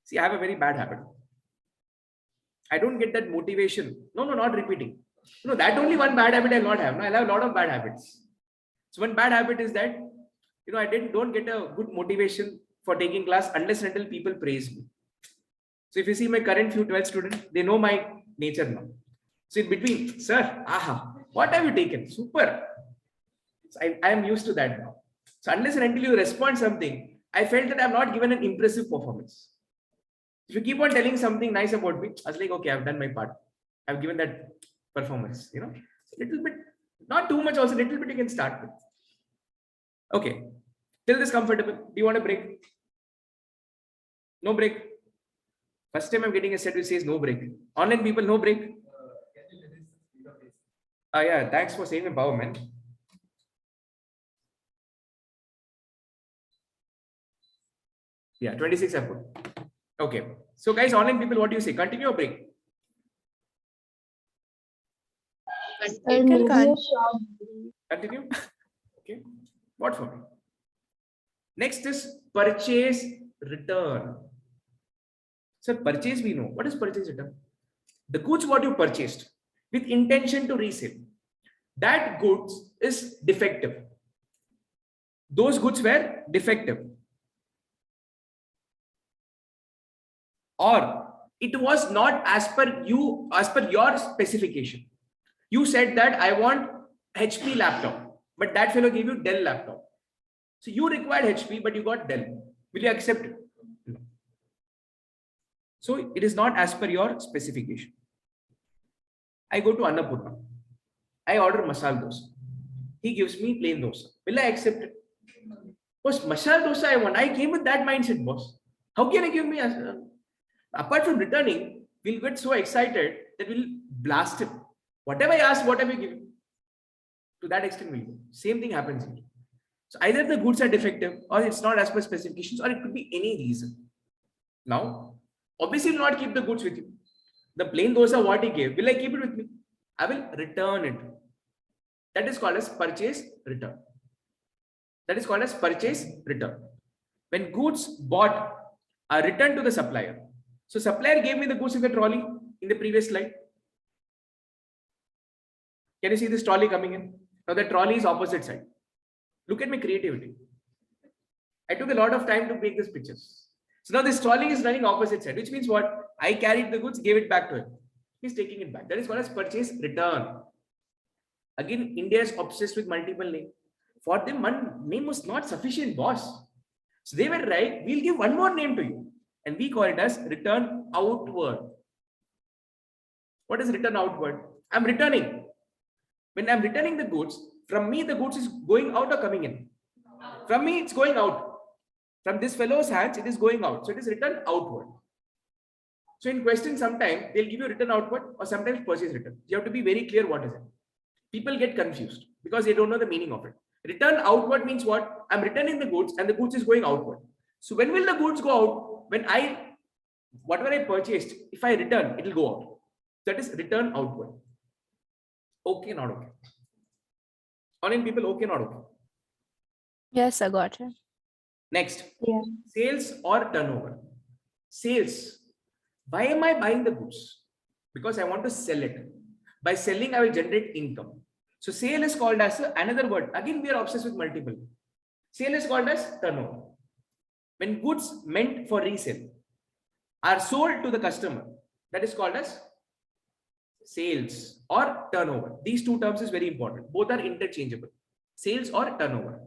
Speaker 1: See, I have a very bad habit. I don't get that motivation. No, not repeating. No, that only one bad habit I'll not have. No, I'll have a lot of bad habits. So one bad habit is that, I don't get a good motivation for taking class unless and until people praise me. So if you see my current few 12 students, they know my nature now. So in between, sir, what have you taken? Super. So I am used to that now. So unless and until you respond something, I felt that I have not given an impressive performance. If you keep on telling something nice about me, I was like, okay, I've done my part. I've given that performance, a little bit Not too much, also little bit you can start with. Okay. Till this comfortable. Do you want a break? No break. First time I'm getting a set which says no break. Online people, no break. Yeah, thanks for saving power, man. Yeah, 26 I put. Okay. So guys, online people, what do you say? Continue or break?
Speaker 2: Sir,
Speaker 4: can
Speaker 2: maybe a
Speaker 4: con-
Speaker 2: short break.
Speaker 1: Continue. Okay. What for me? Next is purchase return. Sir, purchase we know. What is purchase return? The goods what you purchased with intention to resell. That goods is defective. Those goods were defective. Or it was not as per you, as per your specification. You said that I want HP laptop, but that fellow gave you Dell laptop. So you required HP, but you got Dell. Will you accept it? No. So it is not as per your specification. I go to Annapurna. I order masala dosa. He gives me plain dosa. Will I accept it? Boss, masala dosa I want. I came with that mindset, boss. How can I give me apart from returning, we'll get so excited that we'll blast him. Whatever I ask, whatever you give him. To that extent, we'll go. Same thing happens here. So either the goods are defective or it's not as per specifications, or it could be any reason. Now, obviously, will not keep the goods with you. The plain dosa what he gave, will I keep it with me? I will return it. That is called as purchase return. That is called as purchase return. When goods bought are returned to the supplier. So supplier gave me the goods in the trolley in the previous slide. Can you see this trolley coming in? Now the trolley is opposite side. Look at my creativity. I took a lot of time to make these pictures. So now this trolley is running opposite side, which means what? I carried the goods, gave it back to him. He's taking it back. That is called as purchase return. Again, India is obsessed with multiple names. For them, one name was not sufficient, boss. So they were right, we'll give one more name to you. And we call it as return outward. What is return outward? I'm returning. When I'm returning the goods, from me, the goods is going out or coming in? From me, it's going out. From this fellow's hands, it is going out. So it is return outward. So in question, sometimes they'll give you return outward or sometimes purchase return. You have to be very clear what is it. People get confused because they don't know the meaning of it. Return outward means what? I'm returning the goods and the goods is going outward. So when will the goods go out? When whatever I purchased, if I return, it will go out. That is return outward. Okay, not okay. Online people, okay, not okay.
Speaker 4: Yes, I got it.
Speaker 1: Next,
Speaker 2: Yeah.
Speaker 1: sales or turnover. Sales. Why am I buying the goods? Because I want to sell it. By selling, I will generate income. So sale is called as another word. Again, we are obsessed with multiple. Sale is called as turnover. When goods meant for resale are sold to the customer, that is called as sales or turnover. These two terms is very important. Both are interchangeable. Sales or turnover.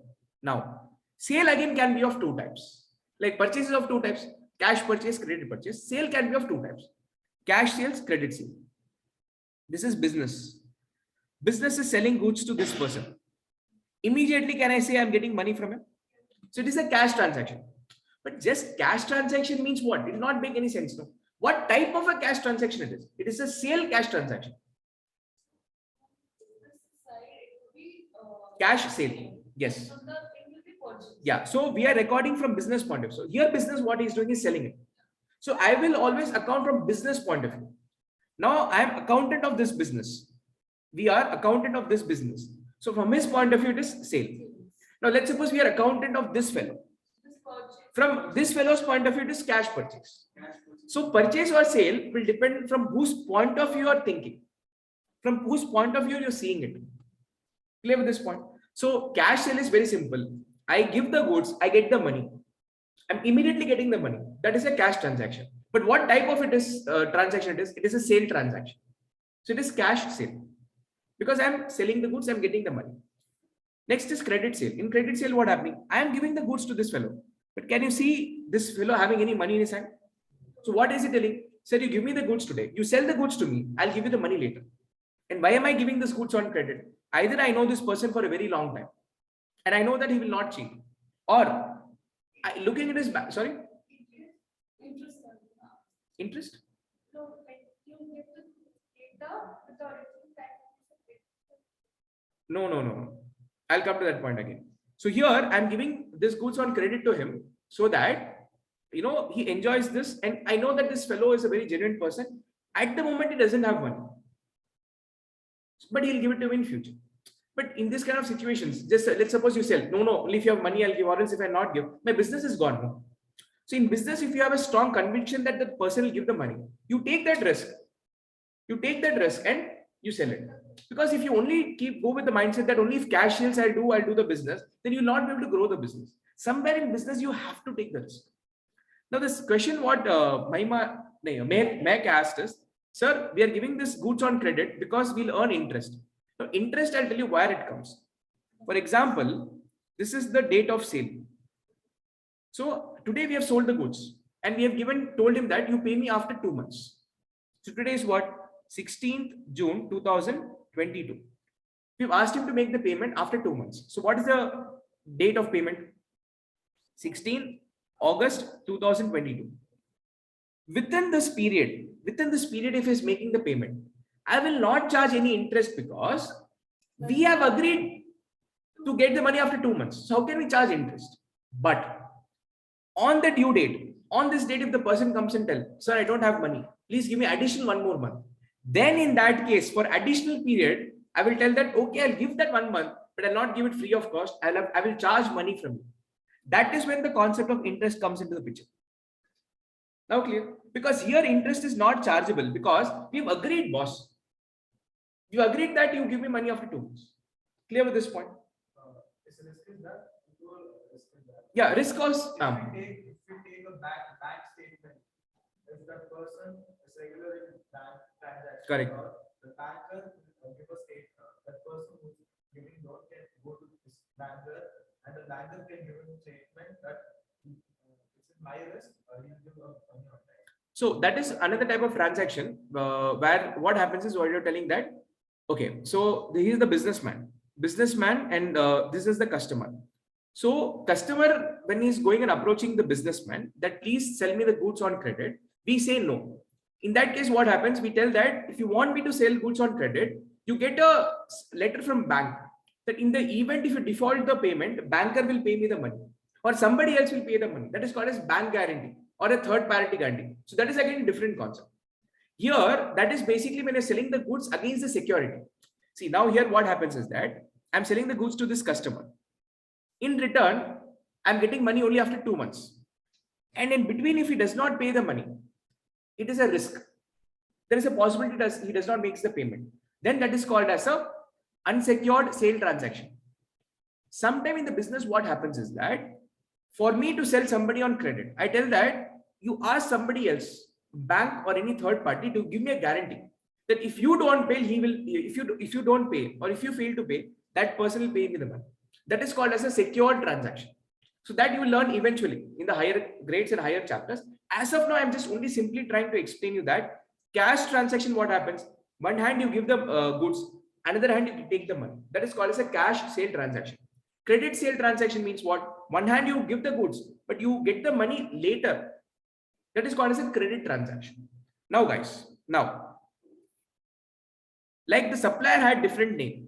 Speaker 1: Now, sale again can be of two types. Like purchases of two types. Cash purchase, credit purchase. Sale can be of two types. Cash sales, credit sale. This is business. Business is selling goods to this person. Immediately, can I say I'm getting money from him? So it is a cash transaction. But just cash transaction means what? It will not make any sense. No? What type of a cash transaction it is? It is a sale cash transaction. Cash sale. Yes. Yeah. So we are recording from business point of view. So here business, what he is doing is selling it. So I will always account from business point of view. Now I am accountant of this business. We are accountant of this business. So from his point of view, it is sale. Now let's suppose we are accountant of this fellow. From this fellow's point of view, it is cash purchase. So purchase or sale will depend from whose point of view you are thinking. From whose point of view you're seeing it. Clear with this point? So cash sale is very simple. I give the goods, I get the money. I'm immediately getting the money. That is a cash transaction. But what type of transaction it is? It is a sale transaction. So it is cash sale. Because I'm selling the goods, I'm getting the money. Next is credit sale. In credit sale, what happening? I am giving the goods to this fellow. But can you see this fellow having any money in his hand? So what is he telling? Sir, you give me the goods today. You sell the goods to me. I'll give you the money later. And why am I giving this goods on credit? Either I know this person for a very long time and I know that he will not cheat, or looking at his back, sorry,
Speaker 5: Interest.
Speaker 1: interest.
Speaker 5: No, like you give the data with the original time.
Speaker 1: No. I'll come to that point again. So here I'm giving this goods on credit to him so that, you know, he enjoys this. And I know that this fellow is a very genuine person. At the moment, he doesn't have money, but he'll give it to me in future. But in this kind of situations, just let's suppose you sell. No, only if you have money, I'll give, or else if I not give, my business is gone. No? So in business, if you have a strong conviction that the person will give the money, you take that risk. You take that risk and you sell it. Because if you only go with the mindset that only if cash sales I'll do the business, then you'll not be able to grow the business. Somewhere in business, you have to take the risk. Now, this question what Mac asked is, sir, we are giving this goods on credit because we'll earn interest. Now, interest, I'll tell you where it comes. For example, this is the date of sale. So today we have sold the goods and we have told him that you pay me after 2 months. So today is what? 16th June 2022. We've asked him to make the payment after 2 months. So what is the date of payment? 16 August 2022. Within this period, if he's making the payment, I will not charge any interest because we have agreed to get the money after 2 months. So how can we charge interest? But on the due date, on this date, if the person comes and tells, sir, I don't have money, please give me additional 1 more month. Then in that case, for additional period, I will tell that, okay, I'll give that 1 month, but I'll not give it free of cost. I will charge money from you. That is when the concept of interest comes into the picture. Now clear? Because here interest is not chargeable because we've agreed, boss. You agreed that you give me money after 2 months. Clear with this point? Yeah, risk cost.
Speaker 3: If we take a bank statement, if that person is regular in bank transaction,
Speaker 1: correct.
Speaker 3: The banker will give a statement. That person who's giving loan can go to this banker, and the banker can give him a statement that it's in my risk. He'll give a money on time.
Speaker 1: So that is another type of transaction where what happens is what you're telling that. Okay, so he is the businessman, and this is the customer. So customer, when he's going and approaching the businessman that please sell me the goods on credit, we say no. In that case, what happens? We tell that if you want me to sell goods on credit, you get a letter from bank that in the event if you default the payment, banker will pay me the money or somebody else will pay the money. That is called as bank guarantee or a third party guarantee. So that is again a different concept. Here, that is basically when you're selling the goods against the security. See, now here what happens is that I'm selling the goods to this customer. In return, I'm getting money only after 2 months. And in between, if he does not pay the money, it is a risk. There is a possibility that he does not make the payment. Then that is called as a unsecured sale transaction. Sometime in the business, what happens is that for me to sell somebody on credit, I tell that you ask somebody else, bank or any third party, to give me a guarantee that if you don't pay, he will. If you don't pay or if you fail to pay, that person will pay me the money. That is called as a secured transaction. So that you will learn eventually in the higher grades and higher chapters. As of now, I'm just only simply trying to explain you that cash transaction, what happens? One hand you give the goods, another hand you take the money. That is called as a cash sale transaction. Credit sale transaction means what? One hand you give the goods, but you get the money later. That is called as a credit transaction. Now guys, like the supplier had different name.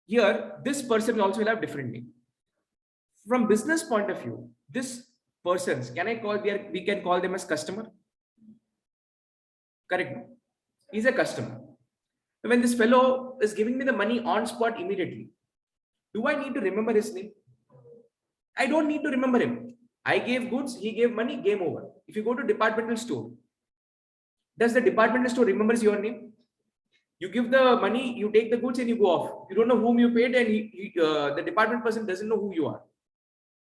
Speaker 1: Here, this person also will have different name. From business point of view, this persons, we can call them as customer. Correct. He's a customer. When this fellow is giving me the money on spot immediately, do I need to remember his name? I don't need to remember him. I gave goods, he gave money, game over. If you go to departmental store, does the departmental store remembers your name? You give the money, you take the goods and you go off. You don't know whom you paid and the department person doesn't know who you are.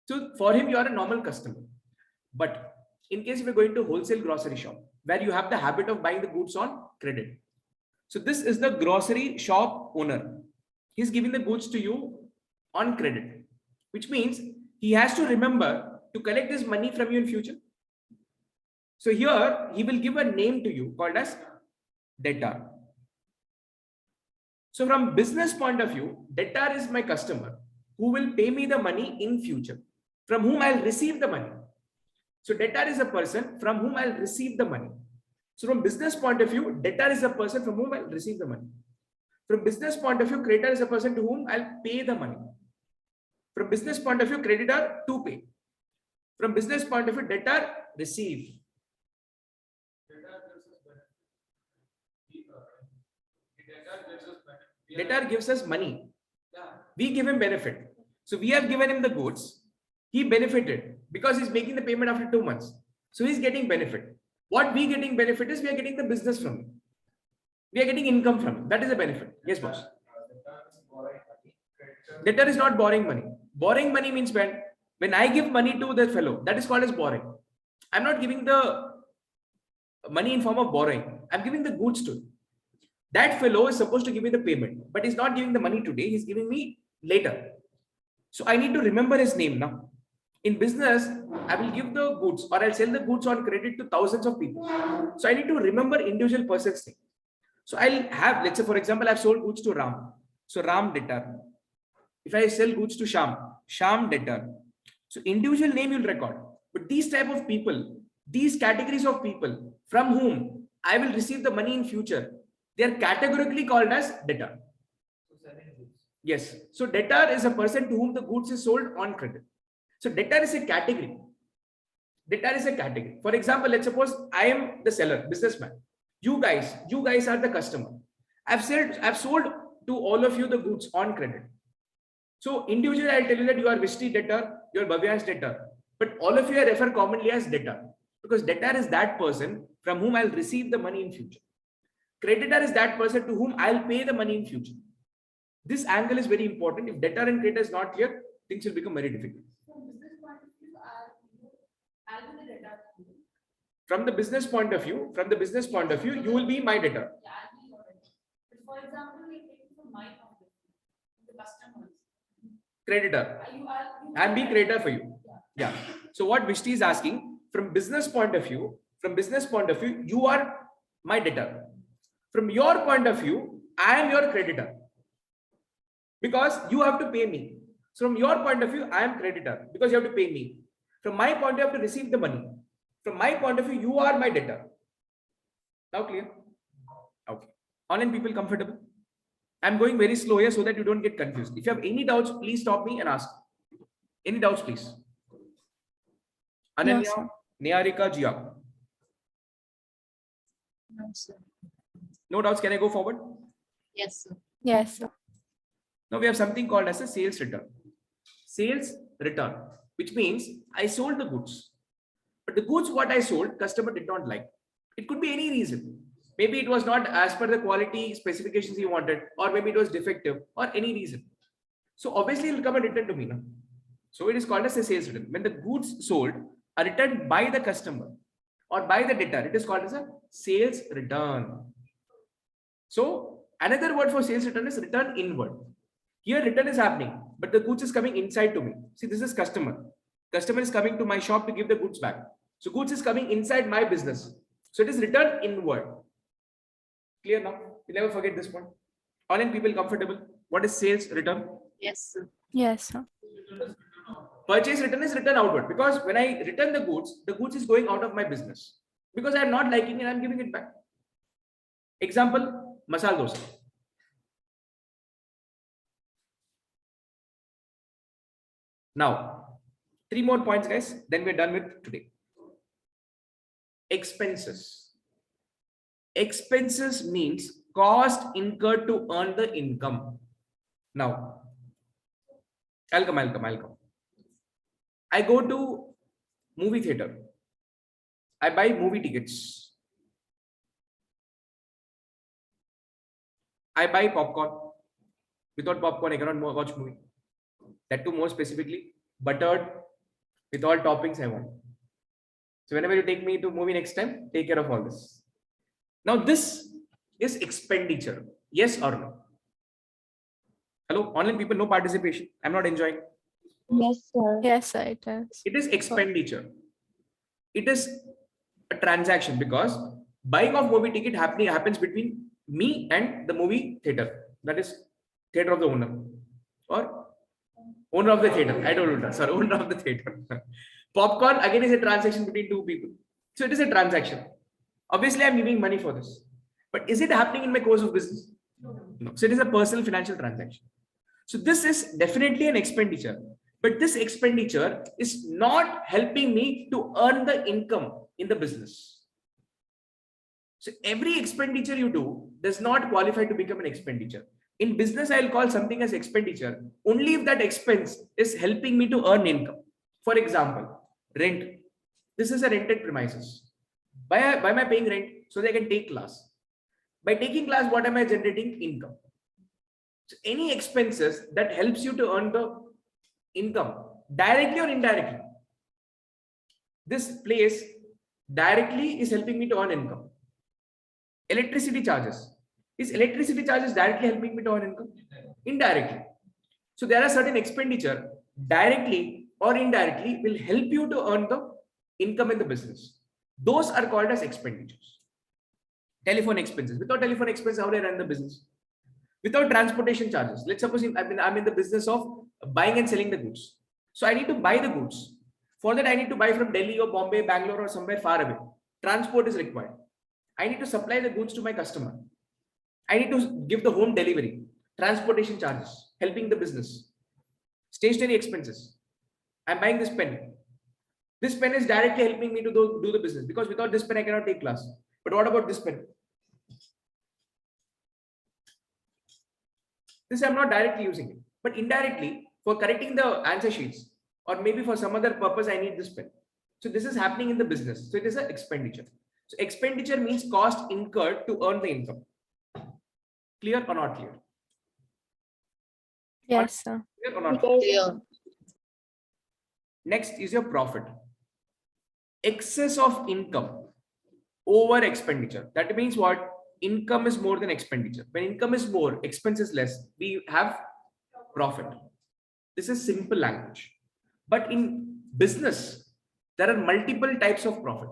Speaker 1: So for him, you are a normal customer. But in case if you're going to wholesale grocery shop, where you have the habit of buying the goods on credit. So this is the grocery shop owner. He's giving the goods to you on credit, which means he has to remember to collect this money from you in future. So here he will give a name to you called as debtor. So from business point of view, debtor is my customer who will pay me the money in future, from whom I'll receive the money. So debtor is a person from whom I'll receive the money. So from business point of view, debtor is a person from whom I'll receive the money. From business point of view, creditor is a person to whom I'll pay the money. From business point of view, creditor to pay. From business point of view, debtor receive. Debtor gives us money. We give him benefit. So we have given him the goods. He benefited because he's making the payment after 2 months. So he's getting benefit. What we getting benefit is we are getting the business from him. We are getting income from him. That is a benefit. Yes, boss. Debtor is not borrowing money. Borrowing money means when I give money to the fellow, that is called as borrowing. I'm not giving the money in form of borrowing. I'm giving the goods to him. That fellow is supposed to give me the payment, but he's not giving the money today. He's giving me later. So I need to remember his name now. In business, I will give the goods or I'll sell the goods on credit to thousands of people. So I need to remember individual person's name. So I'll have, let's say, for example, I've sold goods to Ram. So Ram debtor. If I sell goods to Sham, Sham debtor. So individual name you'll record. But these type of people, these categories of people from whom I will receive the money in future, they are categorically called as debtor. Yes. So debtor is a person to whom the goods is sold on credit. So debtor is a category. Debtor is a category. For example, let's suppose I am the seller, businessman. You guys are the customer. I've sold to all of you the goods on credit. So individually, I'll tell you that you are Vishti debtor, you are Bhavya's debtor. But all of you are referred commonly as debtor. Because debtor is that person from whom I'll receive the money in future. Creditor is that person to whom I'll pay the money in future. This angle is very important. If debtor and creditor is not clear, things will become very difficult. From the business point of view, you will be my debtor.
Speaker 5: For example, we take from my point of view, the customers.
Speaker 1: Creditor. I'm being creditor for you. Yeah. So what Vishti is asking, from business point of view, you are my debtor. From your point of view, I am your creditor. Because you have to pay me. So from your point of view, I am creditor because you have to pay me. From my point of view, you have to receive the money. From my point of view, you are my debtor. Now clear? Okay. Online people comfortable? I'm going very slow here so that you don't get confused. If you have any doubts, please stop me and ask. Any doubts, please? Ananya,
Speaker 4: sir.
Speaker 1: Niharika, Jia.
Speaker 2: No, sir.
Speaker 1: No doubts. Can I go forward?
Speaker 2: Yes, sir.
Speaker 4: Yes, sir.
Speaker 1: Now we have something called as a sales return. Sales return, which means I sold the goods. But the goods what I sold, customer did not like. It could be any reason. Maybe it was not as per the quality specifications he wanted, or maybe it was defective, or any reason. So obviously it will come and return to me now. So it is called as a sales return. When the goods sold are returned by the customer or by the debtor, it is called as a sales return. So another word for sales return is return inward. Here return is happening, but the goods is coming inside to me. See, this is customer. Customer is coming to my shop to give the goods back. So goods is coming inside my business. So it is return inward. Clear now? You never forget this point. Online people comfortable. What is sales return?
Speaker 2: Yes, sir.
Speaker 4: Yes, sir.
Speaker 1: Purchase return is return outward, because when I return the goods is going out of my business because I am not liking it, I am giving it back. Example, masala dosa. Now, 3 more points, guys. Then we're done with today. Expenses. Expenses means cost incurred to earn the income. Now, I'll come. I go to movie theater. I buy movie tickets. I buy popcorn. Without popcorn, I cannot watch movie. That too, more specifically, buttered with all toppings I want. So whenever you take me to movie next time, take care of all this. Now this is expenditure. Yes or no? Hello, online people, no participation. I'm not enjoying.
Speaker 2: Yes, sir.
Speaker 4: Yes, sir, it is.
Speaker 1: It is expenditure. It is a transaction because buying of movie ticket happens between me and the movie theater. That is theater of the owner or owner of the theater. I don't know. Sorry, owner of the theater. Popcorn again is a transaction between two people. So it is a transaction. Obviously, I'm giving money for this. But is it happening in my course of business? No. So it is a personal financial transaction. So this is definitely an expenditure. But this expenditure is not helping me to earn the income in the business. So every expenditure you do does not qualify to become an expenditure. In business, I'll call something as expenditure only if that expense is helping me to earn income. For example, rent. This is a rented premises. Why am I paying rent? So that I can take class. By taking class, what am I generating? Income. So any expenses that helps you to earn the income directly or indirectly. This place directly is helping me to earn income. Electricity charges. Is electricity charges directly helping me to earn income? Indirectly. So there are certain expenditure directly or indirectly will help you to earn the income in the business. Those are called as expenditures. Telephone expenses. Without telephone expenses, how do I run the business? Without transportation charges. Let's suppose I'm in the business of buying and selling the goods. So I need to buy the goods. For that, I need to buy from Delhi or Bombay, Bangalore or somewhere far away. Transport is required. I need to supply the goods to my customer. I need to give the home delivery. Transportation charges, helping the business. Stationery expenses. I'm buying this pen. This pen is directly helping me to do the business because without this pen, I cannot take class. But what about this pen? This I'm not directly using it, but indirectly for correcting the answer sheets or maybe for some other purpose, I need this pen. So this is happening in the business. So it is an expenditure. So expenditure means cost incurred to earn the income. Clear or not clear?
Speaker 4: Yes, sir.
Speaker 1: Clear or not?
Speaker 2: Clear.
Speaker 1: Next is your profit. Excess of income over expenditure. That means what? Income is more than expenditure. When income is more, expense is less, we have profit. This is simple language. But in business, there are multiple types of profit.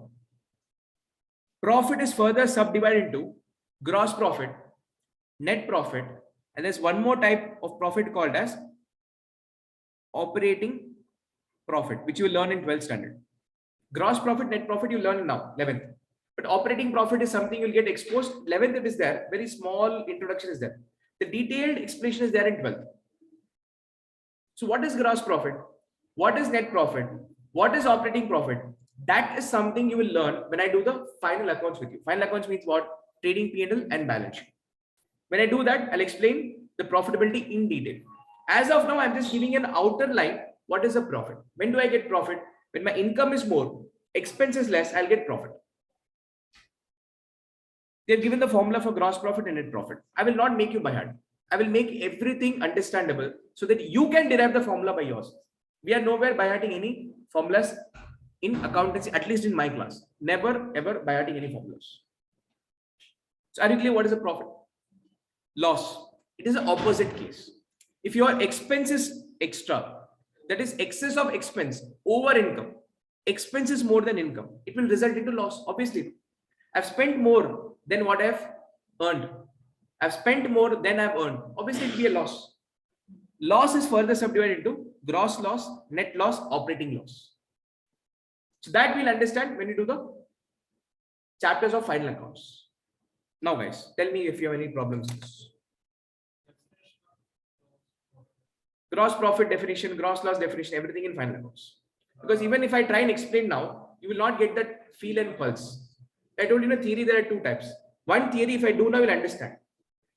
Speaker 1: Profit is further subdivided into gross profit, net profit, and there's one more type of profit called as operating profit, which you will learn in 12th standard. Gross profit, net profit, you learn now, 11th. But operating profit is something you'll get exposed. 11th it is there, very small introduction is there. The detailed explanation is there in 12th. So what is gross profit? What is net profit? What is operating profit? That is something you will learn when I do the final accounts with you. Final accounts means what? Trading P&L and balance sheet. When I do that, I'll explain the profitability in detail. As of now, I'm just giving an outer line. What is a profit? When do I get profit? When my income is more, expense is less, I'll get profit. They've given the formula for gross profit and net profit. I will not make you by heart. I will make everything understandable so that you can derive the formula by yourself. We are nowhere by hearting any formulas in accountancy, at least in my class. Never ever by hearting any formulas. So are you clear what is a profit? Loss. It is an opposite case. If your expense is extra, that is excess of expense over income, expense is more than income, it will result into loss. Obviously, I've spent more than what I've earned. I've spent more than I've earned. Obviously, it will be a loss. Loss is further subdivided into gross loss, net loss, operating loss. So that we'll understand when we do the chapters of final accounts. Now, guys, tell me if you have any problems with this. Gross profit definition, gross loss definition, everything in final accounts. Because even if I try and explain now, you will not get that feel and pulse. I told you in a theory there are two types. One theory, if I do now, you'll understand.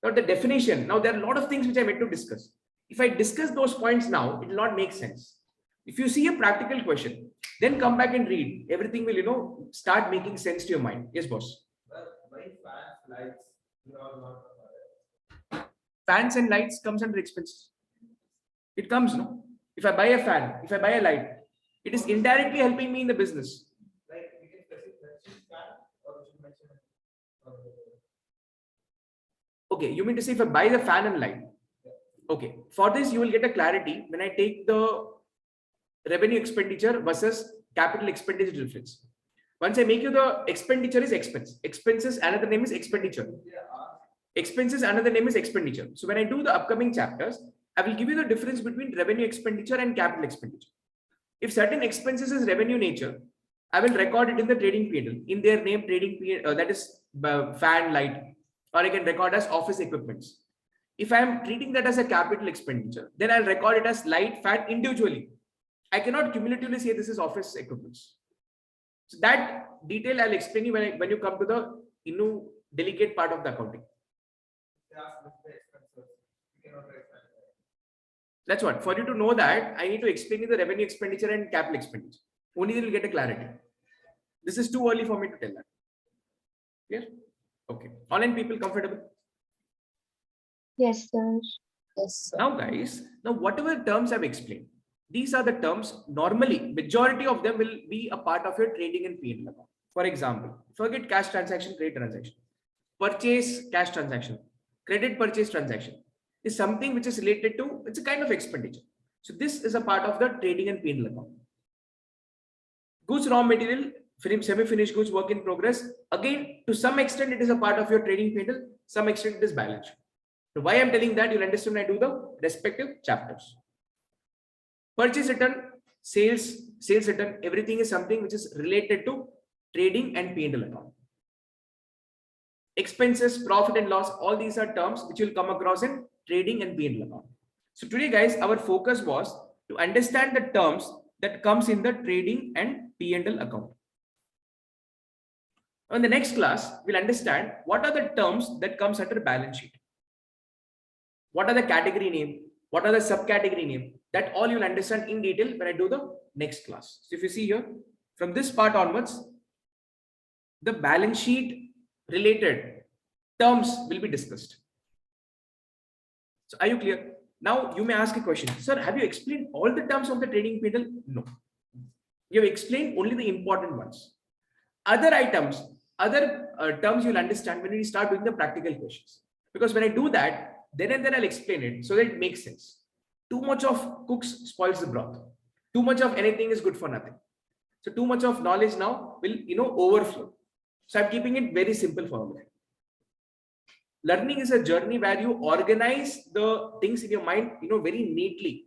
Speaker 1: Now the definition, now there are a lot of things which I meant to discuss. If I discuss those points now, it will not make sense. If you see a practical question, then come back and read. Everything will, start making sense to your mind. Yes, boss.
Speaker 3: Why fans, lights, you are not.
Speaker 1: Fans and lights comes under expenses. It comes, no? If I buy a fan, if I buy a light, it is indirectly helping me in the business.
Speaker 3: Like we can mention fan or we should mention.
Speaker 1: Okay, you mean to say if I buy the fan and light? Okay, for this you will get a clarity when I take the revenue expenditure versus capital expenditure difference. Once I make you the expenditure is expense. Expenses, another name is expenditure. Expenses, another name is expenditure. So when I do the upcoming chapters, I will give you the difference between revenue expenditure and capital expenditure. If certain expenses is revenue nature, I will record it in the trading P&L in their name trading P&L, that is fan, light, or I can record as office equipments. If I am treating that as a capital expenditure, then I'll record it as light, fan individually. I cannot cumulatively say this is office equipments. So that detail I'll explain you when you come to the delicate part of the accounting.
Speaker 3: They ask with the expenses. You cannot write that.
Speaker 1: That's what. For you to know that, I need to explain you the revenue expenditure and capital expenditure. Only then you'll get a clarity. This is too early for me to tell that. Clear? Okay. Online people comfortable?
Speaker 2: Yes, sir. Yes, sir.
Speaker 1: Now, guys, whatever terms I've explained, these are the terms normally, majority of them will be a part of your trading and P&L account. For example, forget cash transaction, credit transaction, purchase cash transaction, credit purchase transaction is something which is related to, it's a kind of expenditure. So this is a part of the trading and P&L account. Goods, raw material, semi-finished goods, work in progress. Again, to some extent, it is a part of your trading P&L. Some extent, it is balance sheet. So why I'm telling that, you'll understand when I do the respective chapters. Purchase return, sales return, everything is something which is related to trading and P&L account. Expenses, profit and loss, all these are terms which will come across in trading and P&L account. So today, guys, our focus was to understand the terms that comes in the trading and P&L account. In the next class, we'll understand what are the terms that comes under balance sheet. What are the category name? What are the subcategory name? That all you'll understand in detail when I do the next class. So if you see here, from this part onwards, the balance sheet related terms will be discussed. So are you clear? Now you may ask a question, sir, have you explained all the terms of the trading P&L? No. You have explained only the important ones. Other items, other terms you'll understand when we start doing the practical questions. Because when I do that, then and then I'll explain it so that it makes sense. Too much of cooks spoils the broth. Too much of anything is good for nothing. So too much of knowledge now will overflow. So I'm keeping it very simple for you. Learning is a journey where you organize the things in your mind, very neatly,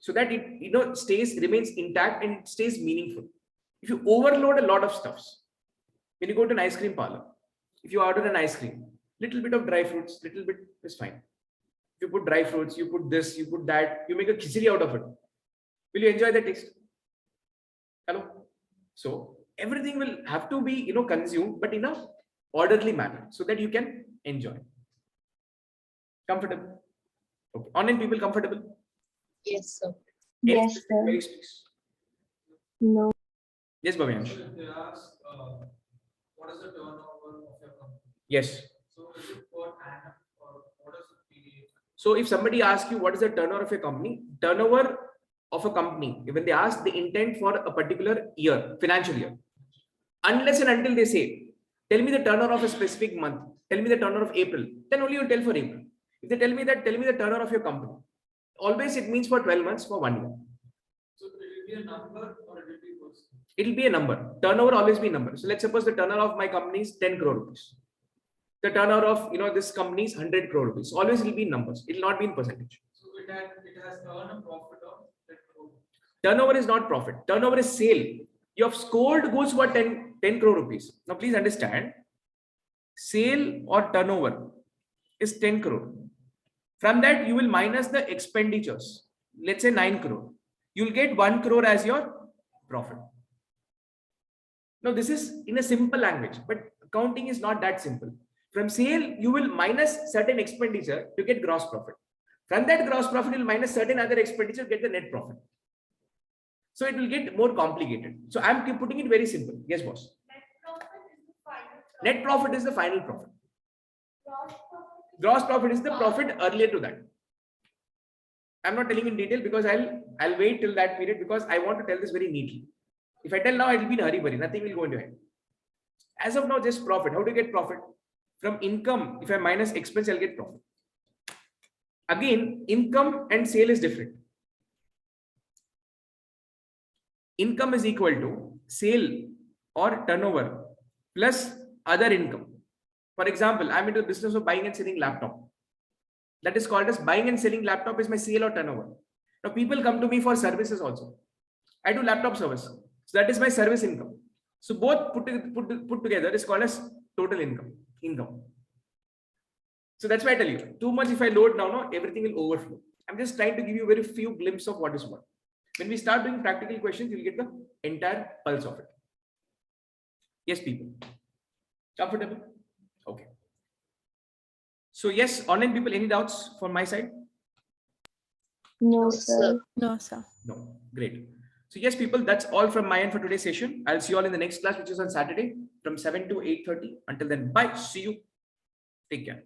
Speaker 1: so that it remains intact and it stays meaningful. If you overload a lot of stuffs, when you go to an ice cream parlor, if you order an ice cream, little bit of dry fruits, little bit is fine. If you put dry fruits, you put this, you put that, you make a khichdi out of it. Will you enjoy the taste? Hello? So everything will have to be consumed, but in a orderly manner so that you can enjoy. Comfortable? Okay. Online people comfortable?
Speaker 2: Yes, sir.
Speaker 1: Any
Speaker 2: Yes,
Speaker 1: specific
Speaker 2: sir.
Speaker 1: queries, please?
Speaker 2: No.
Speaker 1: Yes, Bhavyansh.
Speaker 3: So if they ask, what is the turnover of your company?
Speaker 1: Yes.
Speaker 3: So is it per annum or what is the period?
Speaker 1: So if somebody asks you what is the turnover of a company, turnover of a company, when they ask the intent for a particular year, financial year, unless and until they say, tell me the turnover of a specific month, tell me the turnover of April, then only you tell for April. If they tell me the turnover of your company, always it means for 12 months, for 1 year.
Speaker 3: So it will be a number or it will be percent?
Speaker 1: It will be a number. Turnover always be a number. So let's suppose the turnover of my company is 10 crore rupees. The turnover of this company is 100 crore rupees. Always it will be in numbers. It will not be in percentage.
Speaker 3: So it has earned a profit of 10 crore.
Speaker 1: Turnover is not profit. Turnover is sale. You have scored goods for 10 crore rupees. Now please understand, sale or turnover is 10 crore. From that, you will minus the expenditures. Let's say 9 crore. You'll get 1 crore as your profit. Now, this is in a simple language, but accounting is not that simple. From sale, you will minus certain expenditure to get gross profit. From that gross profit, you will minus certain other expenditure to get the net profit. So it will get more complicated. So I'm putting it very simple. Yes, boss.
Speaker 5: Net profit is the final profit.
Speaker 1: Net profit is the final profit.
Speaker 5: Gross profit is
Speaker 1: Gross profit is the profit earlier to that. I'm not telling in detail because I'll wait till that period because I want to tell this very neatly. If I tell now, it will be in a hurry, nothing will go into it. As of now, just profit. How do you get profit? From income, if I minus expense, I'll get profit. Again, income and sale is different. Income is equal to sale or turnover plus other income. For example, I'm into the business of buying and selling laptop. That is called as buying and selling laptop is my sale or turnover. Now people come to me for services also. I do laptop service. So that is my service income. So both put together is called as total income. So that's why I tell you, too much if I load down, no, everything will overflow. I'm just trying to give you very few glimpse of what is what. When we start doing practical questions, you'll get the entire pulse of it. Yes, people. Comfortable? Okay. So yes, online people, any doubts from my side?
Speaker 2: No,
Speaker 5: sir.
Speaker 2: sir.
Speaker 4: No, sir.
Speaker 1: No. Great. So yes, people, that's all from my end for today's session. I'll see you all in the next class, which is on Saturday from 7 to 8:30. Until then, bye. See you. Take care.